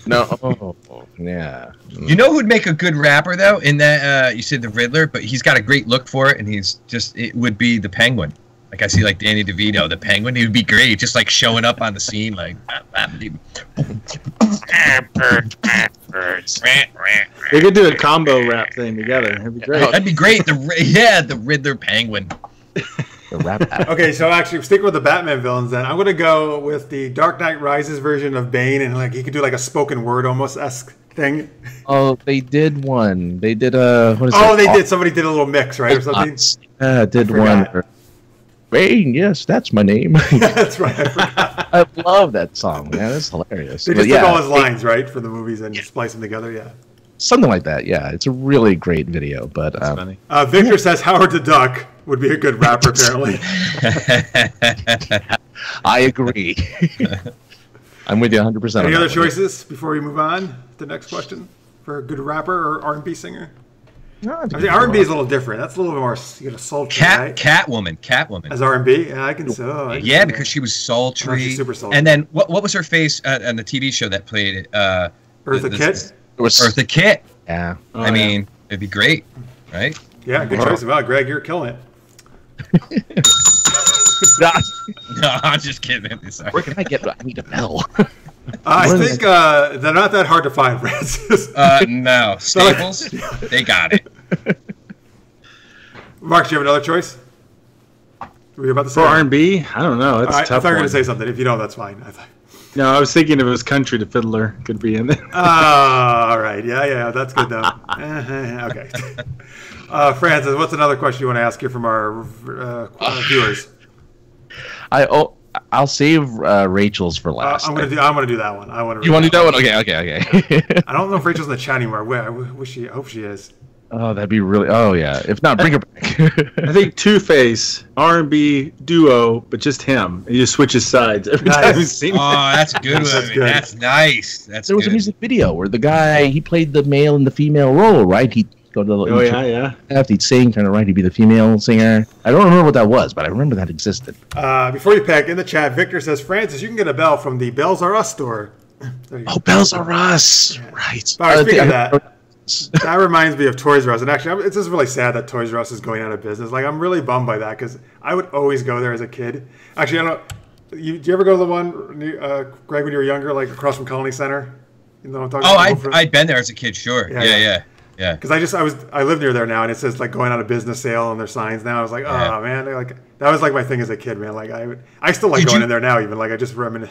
No, yeah. You know who'd make a good rapper though? In that you said the Riddler, but he's got a great look for it, and it would be the Penguin. Like I see, like Danny DeVito, the Penguin. He would be great, just like showing up on the scene, like. They could do a combo rap thing together. That'd be great. That'd be great. The Riddler Penguin. The rap. Okay, so actually, stick with the Batman villains. Then I'm gonna go with the Dark Knight Rises version of Bane, and like he could do like a spoken word almost esque thing. Oh, they did one. They did what is Oh, they did. Somebody did a little mix, right, or something. Did one. Bane, yes, that's my name. That's right. I forgot. I love that song, man. That's hilarious. They just took all his lines, right, for the movies and splice them together. Yeah. Something like that. Yeah, it's a really great video. But That's funny. Victor says Howard the Duck would be a good rapper, apparently. I agree. I'm with you 100%. Any other choices before we move on to the next question for a good rapper or R&B singer? No, I mean, R&B is a little different. That's a little bit more sultry, right? Catwoman. As R&B? Yeah, I can say. Yeah, because she was sultry. She's super sultry. And then what was her face on the TV show that played Eartha Kitt? Eartha Kitt. Yeah. I mean, it'd be great, right? Yeah, good choice. Wow, Greg, you're killing it. No, I'm just kidding. Sorry. Where can I get? I need a bell. I think they're not that hard to find, Francis. No, Staples, they got it. Mark, do you have another choice? Were you about to say For R&B? I don't know. It's a I tough thought you were one. going to say something. If you don't, that's fine. No, I was thinking if it was Country, the Fiddler could be in there. All right. Yeah. That's good, though. Okay. Francis, what's another question you want to ask here from our viewers? I'll save Rachel's for last. I'm gonna do that one. You want to do that one? Okay. I don't know if Rachel's in the chat anymore. I hope she is. Oh, that'd be really. Oh yeah. If not, bring her back. I think Two-Face, R&B duo, but just him. He just switches sides every time he's seen. Oh, that's a good one. That's nice. There was a music video where the guy he played the male and the female role, right? He'd go to the he'd sing, turn around, he'd be the female singer. I don't remember what that was, but I remember that existed. Before you pick, in the chat, Victor says, Francis, you can get a bell from the Bells R Us store. Oh, Bells R Us, right? All right, speaking of that reminds me of Toys R Us, and actually, it's just really sad that Toys R Us is going out of business. Like, I'm really bummed by that because I would always go there as a kid. Actually, I don't. Do you ever go to the one, Greg, when you were younger, like across from Colony Center? You know what I'm talking about? I'd been there as a kid, sure. Yeah. Because I live near there now, and it says like going out of business sale on their signs now. I was like, oh man, like that was like my thing as a kid, man. Like I still like going in there now, even like I just reminisce.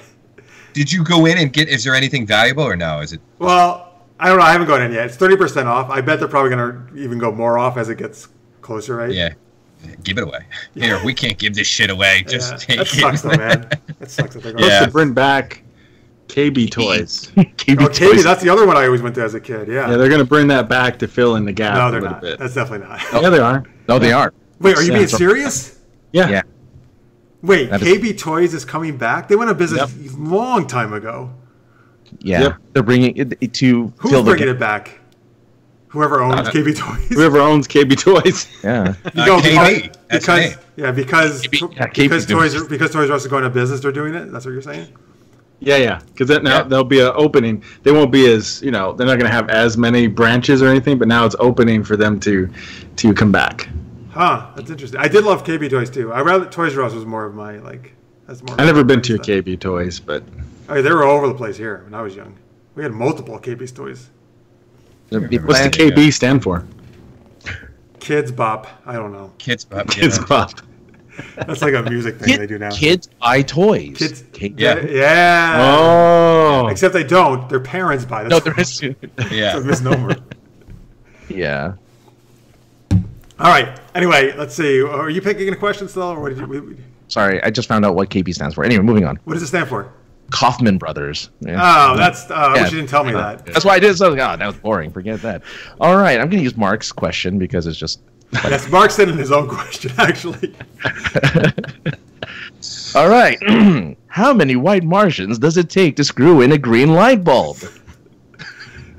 Did you go in and is there anything valuable or no? Is it? Well, I don't know. I haven't gone in yet. It's 30% off. I bet they're probably gonna even go more off as it gets closer, right? Yeah. Give it away. Here, we can't give this shit away. Just take it. That sucks, though, man. That sucks that they're going. To bring back KB Toys. KB, that's the other one I always went to as a kid. Yeah, they're going to bring that back to fill in the gap. No, they're not. Bit. That's definitely not. Yeah, they are. No, they are. Wait, are you being serious? Yeah. Wait, KB Toys is coming back? They went out of business a long time ago. Yeah, they're bringing it to. Who's bringing it back? Whoever owns KB Toys. Whoever owns KB Toys. Yeah. KB. Because Toys R Us is going out of business, they're doing it. That's what you're saying. Yeah. Because now there'll be an opening. They won't be as they're not going to have as many branches or anything. But now it's opening for them to come back. Huh. That's interesting. I did love KB Toys too. I rather Toys R Us was more of my like. That's more. I never been to a KB Toys, but. Oh, they were all over the place here when I was young. We had multiple KB Toys. What's the KB stand for? Kids Bop. I don't know. Kids Bop. Kids Bop. That's like a music thing they do now. Kids buy toys. Kids. Yeah. Oh. Except they don't. Their parents buy them. No, there is. Yeah. It's a misnomer. Yeah. All right. Anyway, let's see. Are you picking a question still, or what did you? Sorry, I just found out what KB stands for. Anyway, moving on. What does it stand for? Kaufman Brothers. Yeah. Oh, I wish you didn't tell me that. That's why I did. So, that was boring. Forget that. All right, I'm going to use Mark's question because it's just. Yes, Mark sent in his own question, actually. All right. How many white Martians does it take to screw in a green light bulb?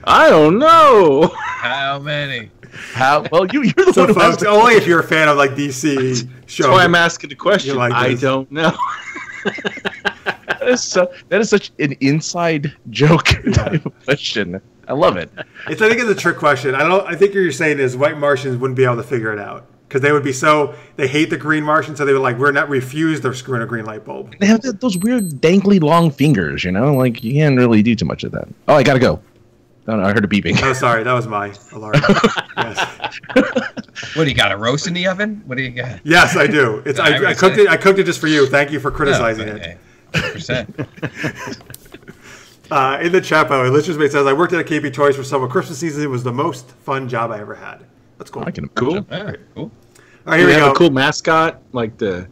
I don't know. How many? Well, you're the one who has to... Only if you're a fan of like DC shows. That's why I'm asking the question. Like I don't know. That is such an inside joke type of question. I love it. I think it's a trick question. I think what you're saying is white Martians wouldn't be able to figure it out because they would be they hate the green Martians, so they would like we're not refused they're screwing a green light bulb. They have those weird dangly long fingers, like you can't really do too much of that. Oh, I gotta go. Oh, no, I heard a beeping. Oh, sorry, that was my alarm. Yes. What do you got? A roast in the oven? What do you got? Yes, I do. I cooked it. I cooked it just for you. Thank you for criticizing it. 100%. In the chat, by the way, Lister's says, I worked at a KB Toys for summer Christmas season. It was the most fun job I ever had. That's cool. Cool. Yeah, cool. All right, here we have go. A cool mascot, like the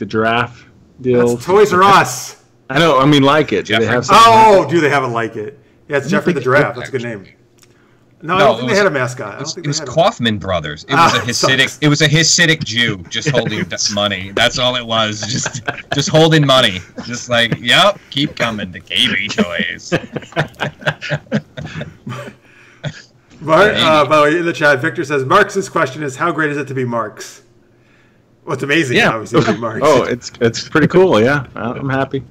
giraffe deal. That's Toys R Us. I know. I mean, like it. Jeffrey. Do they have do they have a like it? Yeah, it's Jeffrey the Giraffe. That's a good name. No, I don't think they had a mascot. It was Kaufman Brothers. It was a Hasidic. It was a Hasidic Jew just holding money. That's all it was. Just holding money. Just like, yep, keep coming to KB Toys. By the way, in the chat, Victor says Marx's question is, how great is it to be Marx? Well, it's amazing. Yeah. Obviously, to be Marx. Oh, it's pretty cool. Yeah, I'm happy.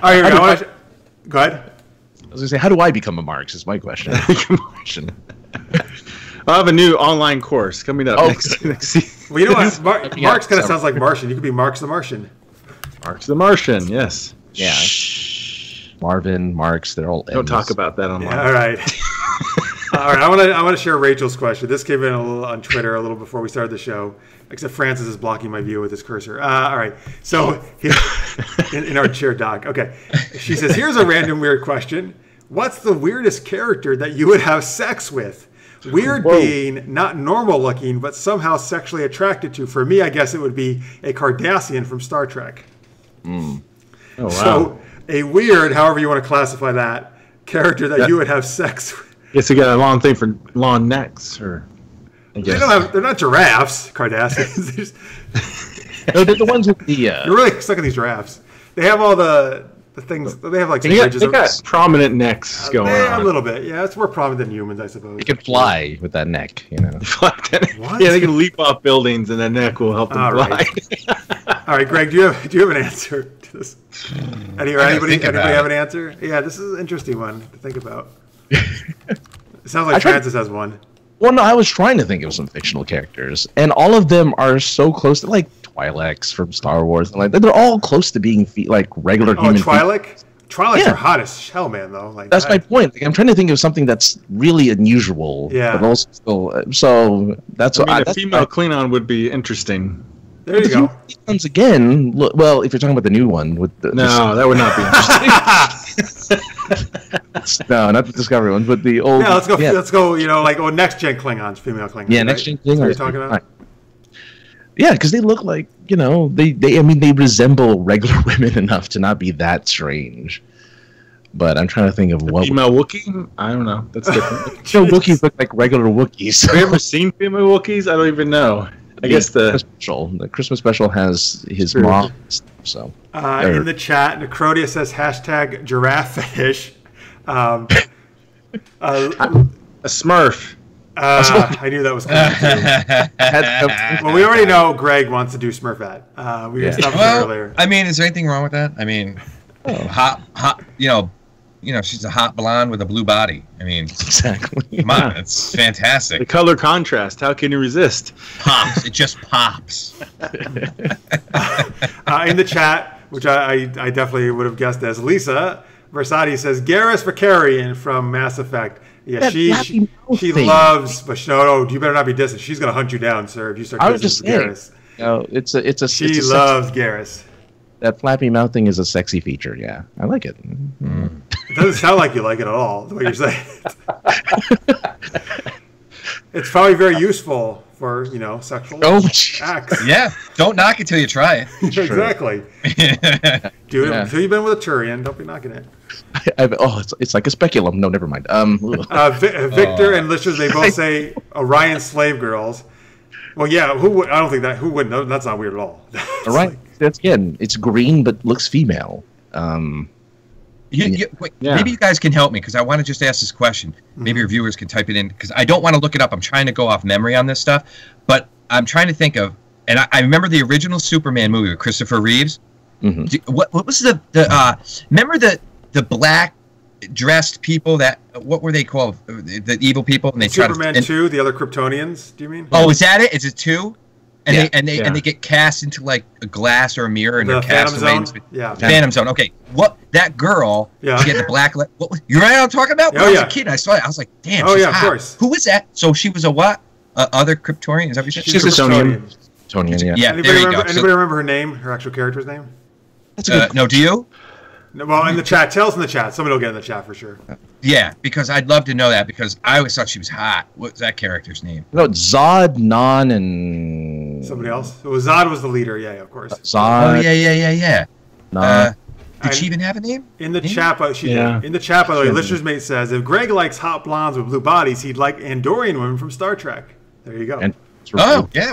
All right, go ahead. I was going to say, how do I become a Marx is my question. I'll have a new online course coming up next season. Well, you know what? Marx kind of sounds like Martian. You could be Marx the Martian. Marx the Martian, yes. Yeah. Marvin, Marx, they're all Don't talk about that online. Yeah, all right. All right, I want to share Rachel's question. This came in on Twitter a little before we started the show. Except Francis is blocking my view with his cursor. All right. So in our chair doc. Okay. She says, here's a random weird question. What's the weirdest character that you would have sex with? Weird being not normal looking, but somehow sexually attracted to. For me, I guess it would be a Cardassian from Star Trek. Mm. Oh, wow. So a weird, however you want to classify that, character that you would have sex with. Guess you got a long thing for long necks, or I guess. They're not giraffes, Cardassians. No, they're the ones with the... You're really stuck in these giraffes. They have all the things. They have like some they got prominent necks going on. A little bit. Yeah, it's more prominent than humans, I suppose. They can fly with that neck, What? Yeah, they can leap off buildings, and the neck will help them fly. Right. All right, Greg, do you have an answer to this? Anybody have an answer? Yeah, this is an interesting one to think about. It sounds like Francis has one. Well, no, I was trying to think of some fictional characters, and all of them are so close to, like, Twi'leks from Star Wars, and like they're all close to being like regular human. Twi'leks? Twi'leks are hot as hell, man. Though, like that's my point. Like, I'm trying to think of something that's really unusual. Yeah. But also still, so that's what a female Klingon would be interesting. There you go. Comes again. Well, if you're talking about the new one with the that would not be interesting. No, not the Discovery one, but the old. Yeah, let's go. Yeah. Let's go. Like next gen Klingons, female Klingons. Yeah, next gen Klingons. That's what you're talking about. Yeah, because they look like, they resemble regular women enough to not be that strange. But I'm trying to think of what... Female Wookiee? I don't know. That's different. Wookiees look like regular Wookiees. Have you ever seen female Wookiees? I don't even know. I guess the Christmas special has his mom. So in the chat, Necrodia says hashtag giraffe fetish. A Smurf. I knew that was coming too. Well, we already know Greg wants to do Smurfette. We established earlier. I mean, is there anything wrong with that? I mean, hot, she's a hot blonde with a blue body. I mean, exactly. Come on, it's fantastic. The color contrast. How can you resist? Pops. It just pops. In the chat, which I definitely would have guessed as Lisa Versati says Garrus Vakarian from Mass Effect. Yeah, she loves, but no, you better not be dissing. She's gonna hunt you down, sir, if you start dissing Garrus. She loves Garrus. That flappy mouth thing is a sexy feature. Yeah, I like it. It doesn't sound like you like it at all, the way you're saying it. It's probably very useful for, sexual acts. Yeah, don't knock it till you try it. Exactly. Dude, until you've been with a Turian, don't be knocking it. It's like a speculum. No, never mind. Victor and Lichers, they both say Orion slave girls. Well, yeah, who would? I don't think that. Who wouldn't? That's not weird at all. Right. That's again. It's green but looks female. Maybe you guys can help me because I want to just ask this question. Maybe your viewers can type it in because I don't want to look it up. I'm trying to go off memory on this stuff, but I'm trying to think of. And I remember the original Superman movie with Christopher Reeves. What was the remember the black dressed people that what were they called? The evil people, and they Superman 2, the other Kryptonians. Do you mean? Oh, is that it? Is it 2? And they get cast into like a glass or a mirror, and they're cast away. Phantom Zone. Okay, what that girl? Yeah. She had the black. What? You know what I'm talking about? When I was a kid, I saw it. I was like, damn. Oh she's yeah, hot. Of course. Who was that? So she was a what? Other Kryptonian? Is that what you said? She's a Kryptonian. Yeah. Anybody remember her name? Her actual character's name? That's a good no, do you? No, well, in the chat. Tell us in the chat. Somebody will get in the chat for sure. Yeah, because I'd love to know that because I always thought she was hot. What's that character's name? No, Zod, Non, and somebody else. So Zod was the leader. Yeah, of course. Zod. Oh yeah. Non. Did she even have a name? In the chat, in the chat, by the way, Lister's Mate says if Greg likes hot blondes with blue bodies, he'd like Andorian women from Star Trek. There you go. Yeah.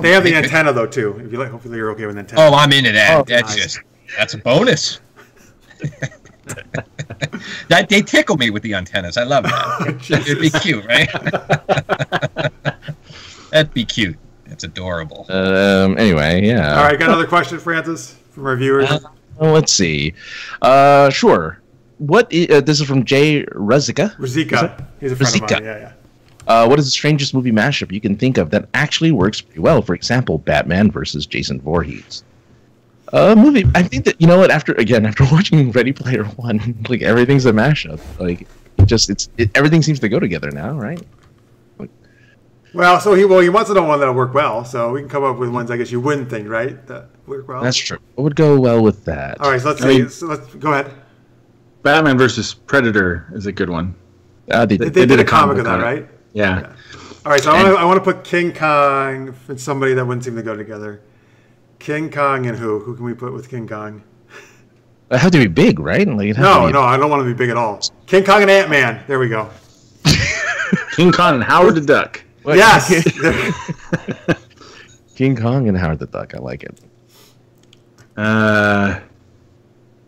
They have the antenna though too. If you like, hopefully you're okay with antenna. Oh, I'm into that. That's a bonus. They tickle me with the antennas. I love that. It'd be cute, right? That'd be cute. That's adorable. Anyway, yeah. All right, got another question, Francis, from our viewers. Let's see. Sure. This is from Jay Rezika. He's a friend of mine. Yeah. What is the strangest movie mashup you can think of that actually works pretty well? For example, Batman versus Jason Voorhees. Movie. I think that after watching Ready Player One, like everything's a mashup. Like everything seems to go together now, right? Well, so he wants to know one that'll work well. So we can come up with ones I guess you wouldn't think, right? That work well. That's true. What would go well with that? All right, so let's see. Let's go ahead. Batman versus Predator is a good one. They did a comic of that, right? Yeah. All right, so I want to put King Kong and somebody that wouldn't seem to go together. King Kong and who? Who can we put with King Kong? It have to be big, right? Like, no, I don't want to be big at all. King Kong and Ant-Man. There we go. King Kong and Howard the Duck. Yes. King Kong and Howard the Duck. I like it.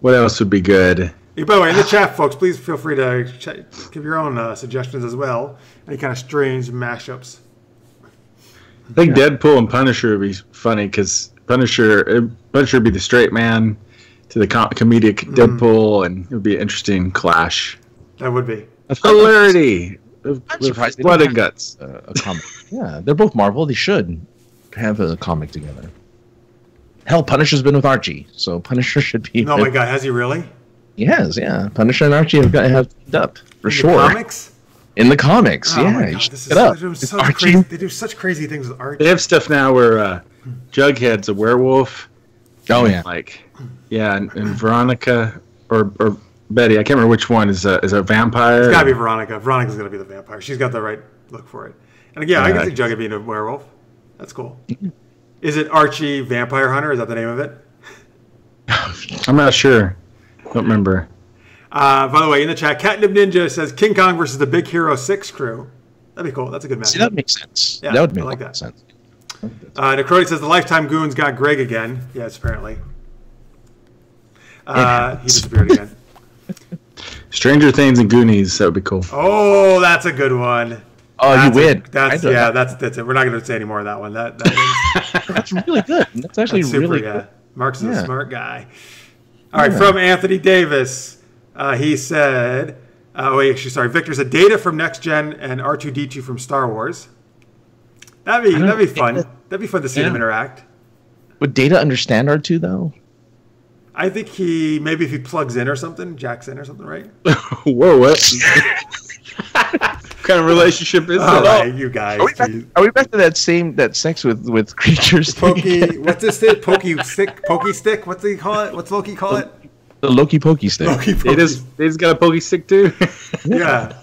What else would be good? Hey, by the way, in the chat, folks, please feel free to give your own suggestions as well. Any kind of strange mashups. I think Deadpool and Punisher would be funny because Punisher would be the straight man to the comedic Deadpool, and it would be an interesting clash. That would be. Hilarity. I'm surprised. Blood and guts. A comic. Yeah, they're both Marvel. They should have a comic together. Hell, Punisher's been with Archie, so Punisher should be. Oh my God, has he really? He has, yeah. Punisher and Archie have teamed up for sure. Comics? In the comics, oh yeah. My God, they do such crazy things with Archie. They have stuff now where Jughead's a werewolf. Oh yeah. And Veronica or Betty, I can't remember which one is a vampire. It's gotta be Veronica. Veronica's gonna be the vampire. She's got the right look for it. And again, I can see Jughead being a werewolf. That's cool. Is it Archie Vampire Hunter? Is that the name of it? I'm not sure. Don't remember. By the way, in the chat, Catnip Ninja says King Kong versus the Big Hero 6 crew. That'd be cool. That's a good match. See, that makes sense. Yeah, that would make like that. sense. Necrody says the Lifetime Goons got Greg again. Yes, apparently. He disappeared again. Stranger Things and Goonies. That would be cool. Oh, that's a good one. Oh, you win. That's it. We're not going to say any more of that one. That's really good. That's actually really good. Mark's a smart guy. All right, from Anthony Davis, he said, Victor said Data from Next Gen and R2-D2 from Star Wars. That'd be fun. That'd be fun to see them interact. Would Data understand R2 though? I think maybe if he plugs in or something, jacks in or something, right? Whoa, what? What kind of relationship is that? Right, you guys. Are we back to that sex with creatures? What's this thing? Pokey stick? What's he call it? What's Loki call it? The Loki pokey stick. They just got a pokey stick too. Yeah.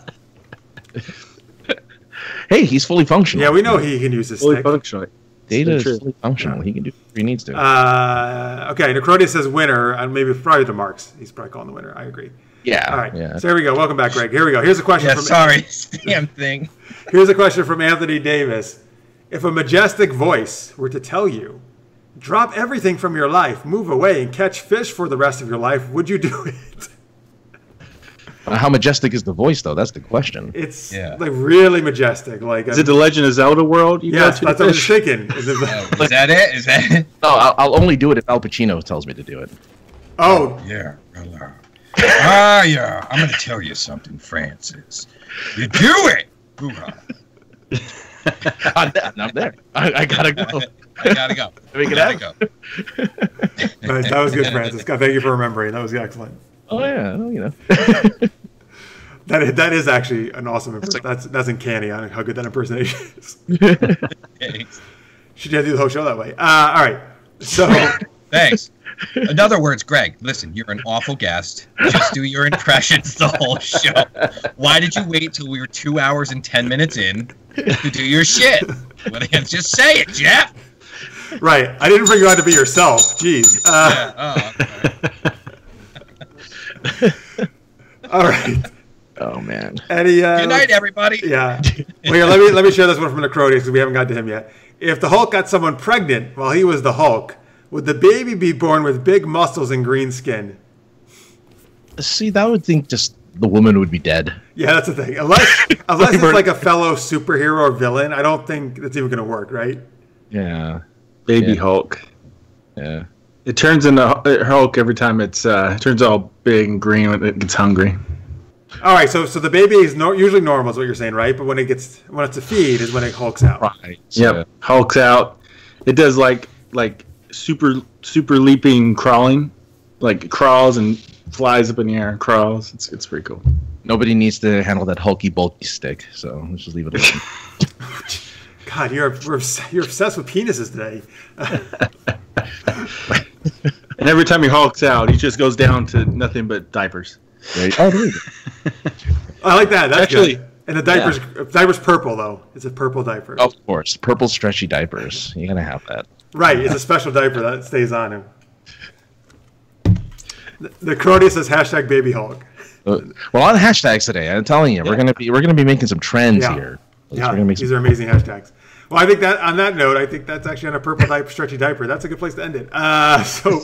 Hey, he's fully functional. Yeah, we know he can use his Fully stick. functional. Data is fully functional. He can do what he needs to. Okay, Necrodia says winner, and maybe probably the Marks. He's probably calling the winner. I agree. Yeah. All right. Yeah. So here we go. Welcome back, Greg. Here we go. Here's a question. Yeah, from sorry. Damn thing. Here's a question from Anthony Davis. If a majestic voice were to tell you, drop everything from your life, move away, and catch fish for the rest of your life, would you do it? How majestic is the voice, though? That's the question. It's like really majestic. Like, Is it the Legend of Zelda world? Yes, that's what I was thinking. Is that it? Is that it? No, I'll only do it if Al Pacino tells me to do it. Oh. Yeah. Yeah. I'm going to tell you something, Francis. You do it! I'm there. I gotta go. I gotta go. We can Nice. That was good, Francis. God, thank you for remembering. That was excellent. Oh yeah, you know. That is actually an awesome impersonation. That's uncanny on how good that impersonation is. Should you do the whole show that way? All right. So thanks. In other words, Greg, listen, you're an awful guest. Just do your impressions the whole show. Why did you wait till we were 2 hours and 10 minutes in to do your shit? Well, just say it, Jeff. Right. I didn't bring you on to be yourself. Jeez. All right. Oh man. Eddie, good night, everybody. Yeah. Well, here, let me share this one from Necrodia because we haven't got to him yet. If the Hulk got someone pregnant while he was the Hulk, would the baby be born with big muscles and green skin? See, that would think just the woman would be dead. Yeah, that's the thing. Unless it's like a fellow superhero or villain, I don't think that's even going to work, right? Yeah. Baby Hulk. Yeah. It turns into Hulk every time it turns all big and green when it gets hungry. All right, so the baby is usually normal, is what you're saying, right? But when it's a feed is when it hulks out. Right. Yep. Hulks out. It does like super leaping crawling, like it crawls and flies up in the air and crawls. It's pretty cool. Nobody needs to handle that hulky bulky stick, so let's just leave it alone. God, you're obsessed with penises today. And every time he hulks out, he just goes down to nothing but diapers. Right. Oh, there you go. I like that. That's Actually, good. And the diaper's purple though. It's a purple diaper. Of course, purple stretchy diapers. You're gonna have that. Right, it's a special diaper that stays on him. The Crody says hashtag baby Hulk. Well, on hashtags today, I'm telling you, we're gonna be making some trends here. Yeah, these are amazing hashtags. Well, I think that on that note, I think that's actually on a purple stretchy diaper. That's a good place to end it. So,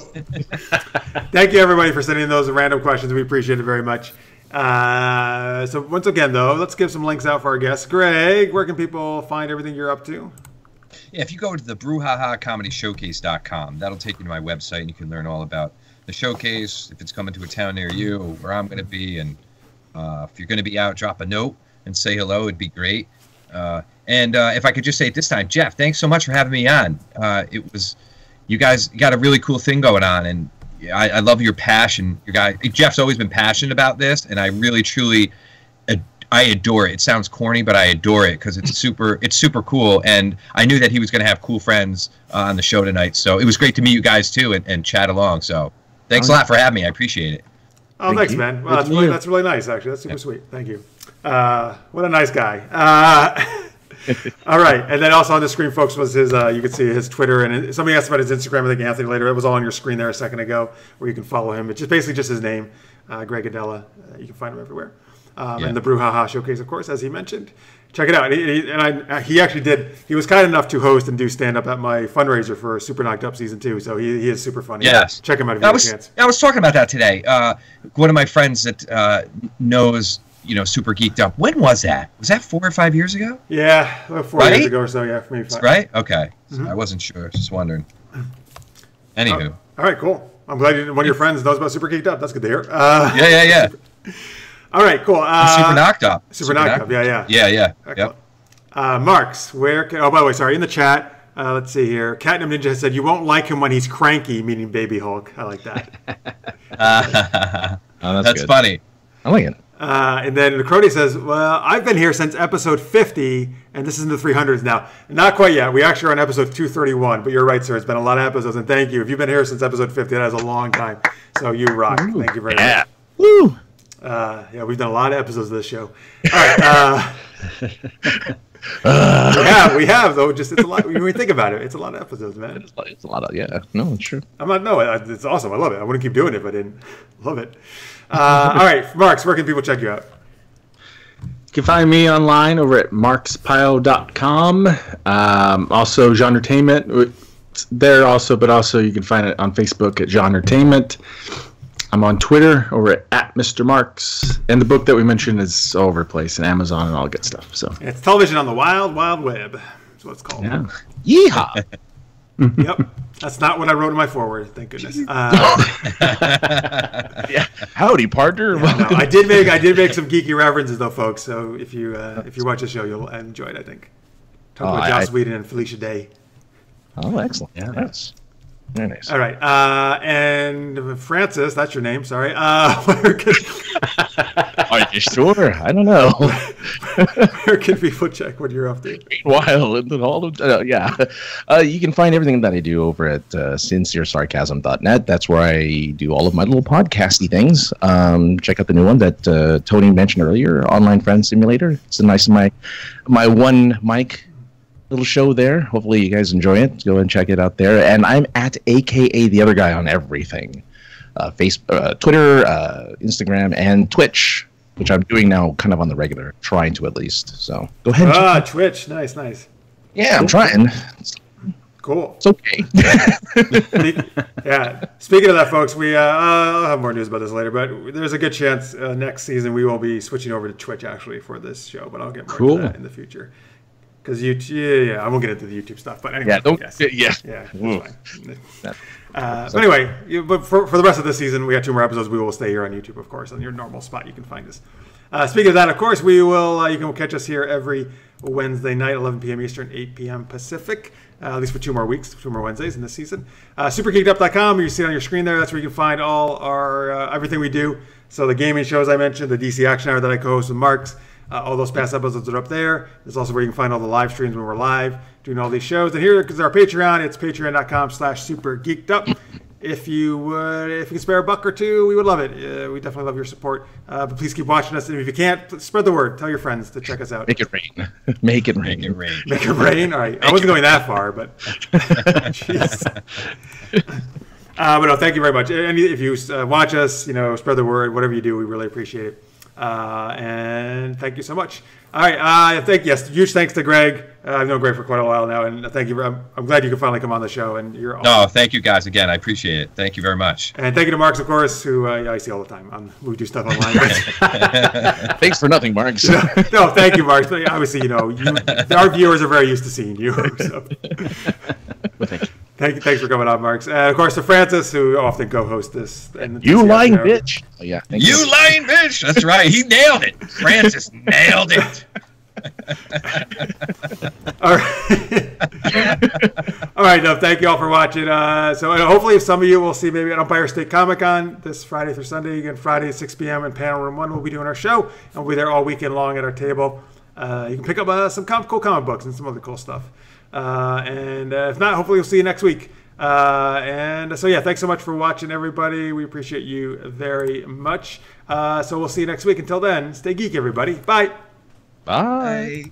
thank you everybody for sending those random questions. We appreciate it very much. So once again, though, let's give some links out for our guests. Greg, where can people find everything you're up to? Yeah, if you go to the BruhahaComedyShowcase.com, that'll take you to my website, and you can learn all about the showcase, if it's coming to a town near you, where I'm going to be, and if you're going to be out, drop a note and say hello. It'd be great. And if I could just say it this time, Jeff, thanks so much for having me on. You guys got a really cool thing going on, and I love your passion. Jeff's always been passionate about this, and I really, truly, I adore it. It sounds corny, but I adore it because it's super cool. And I knew that he was going to have cool friends on the show tonight, so it was great to meet you guys too and chat along. So thanks a lot for having me. I appreciate it. Oh, thanks, man. Well, that's really nice, actually. That's super sweet. Thank you. What a nice guy. All right, and then also on the screen, folks, was his. You can see his Twitter, and somebody asked about his Instagram. I think Anthony later. It was all on your screen there a second ago, where you can follow him. It's just basically just his name, Greg Aidala. You can find him everywhere. And the Brouhaha Showcase, of course, as he mentioned. Check it out. He actually did. He was kind enough to host and do stand up at my fundraiser for Super Knocked Up Season 2. So he is super funny. Yes, check him out if you have a chance. I was talking about that today. One of my friends that knows. Super Geeked Up. When was that? Was that 4 or 5 years ago? Yeah, about 4 years ago or so. Yeah, maybe 5. Right? Okay. Mm-hmm. I wasn't sure. Just wondering. Anywho. All right, cool. I'm glad one of your friends knows about Super Geeked Up. That's good to hear. Yeah. All right, cool. Super Knocked Up. Super Knocked Up. Yeah. Yep. Marx, where? Oh, by the way, sorry. In the chat, let's see here. Catnip Ninja has said you won't like him when he's cranky, meaning Baby Hulk. I like that. That's good. Funny. I like it. And then Crody says, well, I've been here since episode 50, and this is in the 300s now. Not quite yet. We actually are on episode 231, but you're right, sir. It's been a lot of episodes, and thank you. If you've been here since episode 50, that is a long time. So you rock. Thank you very much. Woo! Yeah, we've done a lot of episodes of this show. All right. We have though. Just it's a lot. When we think about it, it's a lot of episodes, man. It's a lot of No, it's true. It's awesome. I love it. I wouldn't keep doing it if I didn't love it. All right, Marx, where can people check you out? You can find me online over at marxpyle.com. Also, Genretainment there also, but also you can find it on Facebook at Genretainment. I'm on Twitter over at Mr. Marx, and the book that we mentioned is all over the place, and Amazon and all good stuff. So it's television on the wild, wild web. That's what it's called. Yeah. Yeehaw! Yep, that's not what I wrote in my foreword. Thank goodness. Yeah. Howdy, partner. Yeah, no, I did make some geeky references though, folks. So if you watch the show, you'll enjoy it. I think. Talking about Joss Whedon and Felicia Day. Oh, excellent. Yeah, that's very nice. All right, and Francis, that's your name. Sorry. Are you sure? I don't know. Where can people check what you're up to? Meanwhile, and all of you can find everything that I do over at sinceresarcasm.net. That's where I do all of my little podcasty things. Check out the new one that Tony mentioned earlier, Online Friend Simulator. It's a nice my one mic little show there. Hopefully you guys enjoy it. Go and check it out there. And I'm at AKA the other guy on everything. Facebook, Twitter, Instagram, and Twitch, which I'm doing now kind of on the regular, trying to at least. So go ahead. Twitch. Nice. Yeah, I'm trying. Cool. It's okay. Yeah. Speaking of that, folks, I'll have more news about this later, but there's a good chance next season we will be switching over to Twitch actually for this show, but I'll get more into that in the future. Because YouTube, I won't get into the YouTube stuff, but anyway. That's fine. But anyway, but for the rest of this season, we got 2 more episodes. We will stay here on YouTube, of course, on your normal spot. You can find us. Speaking of that, of course, we will. You can catch us here every Wednesday night, 11 p.m. Eastern, 8 p.m. Pacific. At least for 2 more weeks, 2 more Wednesdays in this season. Super-geekedup.com. You see it on your screen there. That's where you can find all our everything we do. So the gaming shows I mentioned, the DC Action Hour that I co-host with Marx. All those past episodes are up there. There's also where you can find all the live streams when we're live doing all these shows. And here is our Patreon. It's patreon.com/supergeekedup. If you can spare a buck or two, we would love it. We definitely love your support. But please keep watching us. And if you can't, spread the word. Tell your friends to check us out. Make it rain. Make it rain. Make it rain. All right. I wasn't going that far, but jeez. But no, thank you very much. And if you watch us, spread the word. Whatever you do, we really appreciate it. And thank you so much. All right. Huge thanks to Greg. I've known Greg for quite a while now, and thank you. I'm glad you could finally come on the show. And you're awesome. No, thank you guys again. I appreciate it. Thank you very much. And thank you to Marx, of course, who I see all the time. We do stuff online. Thanks for nothing, Marx. No, thank you, Marx. Obviously, our viewers are very used to seeing you. So. Well, thank you. Thanks for coming on, Marx. And of course, to Francis, who often co-hosts this. You lying bitch. Oh, yeah. You lying bitch. That's right. He nailed it. Francis nailed it. All right. All right. No, thank you all for watching. So hopefully some of you will see maybe at Empire State Comic Con this Friday through Sunday. Again, Friday at 6 p.m. in Panel Room 1. We'll be doing our show, and we'll be there all weekend long at our table. You can pick up some cool comic books and some other cool stuff. And if not, hopefully we'll see you next week. And so, thanks so much for watching, everybody. We appreciate you very much. So we'll see you next week. Until then, stay geek, everybody. Bye. Bye.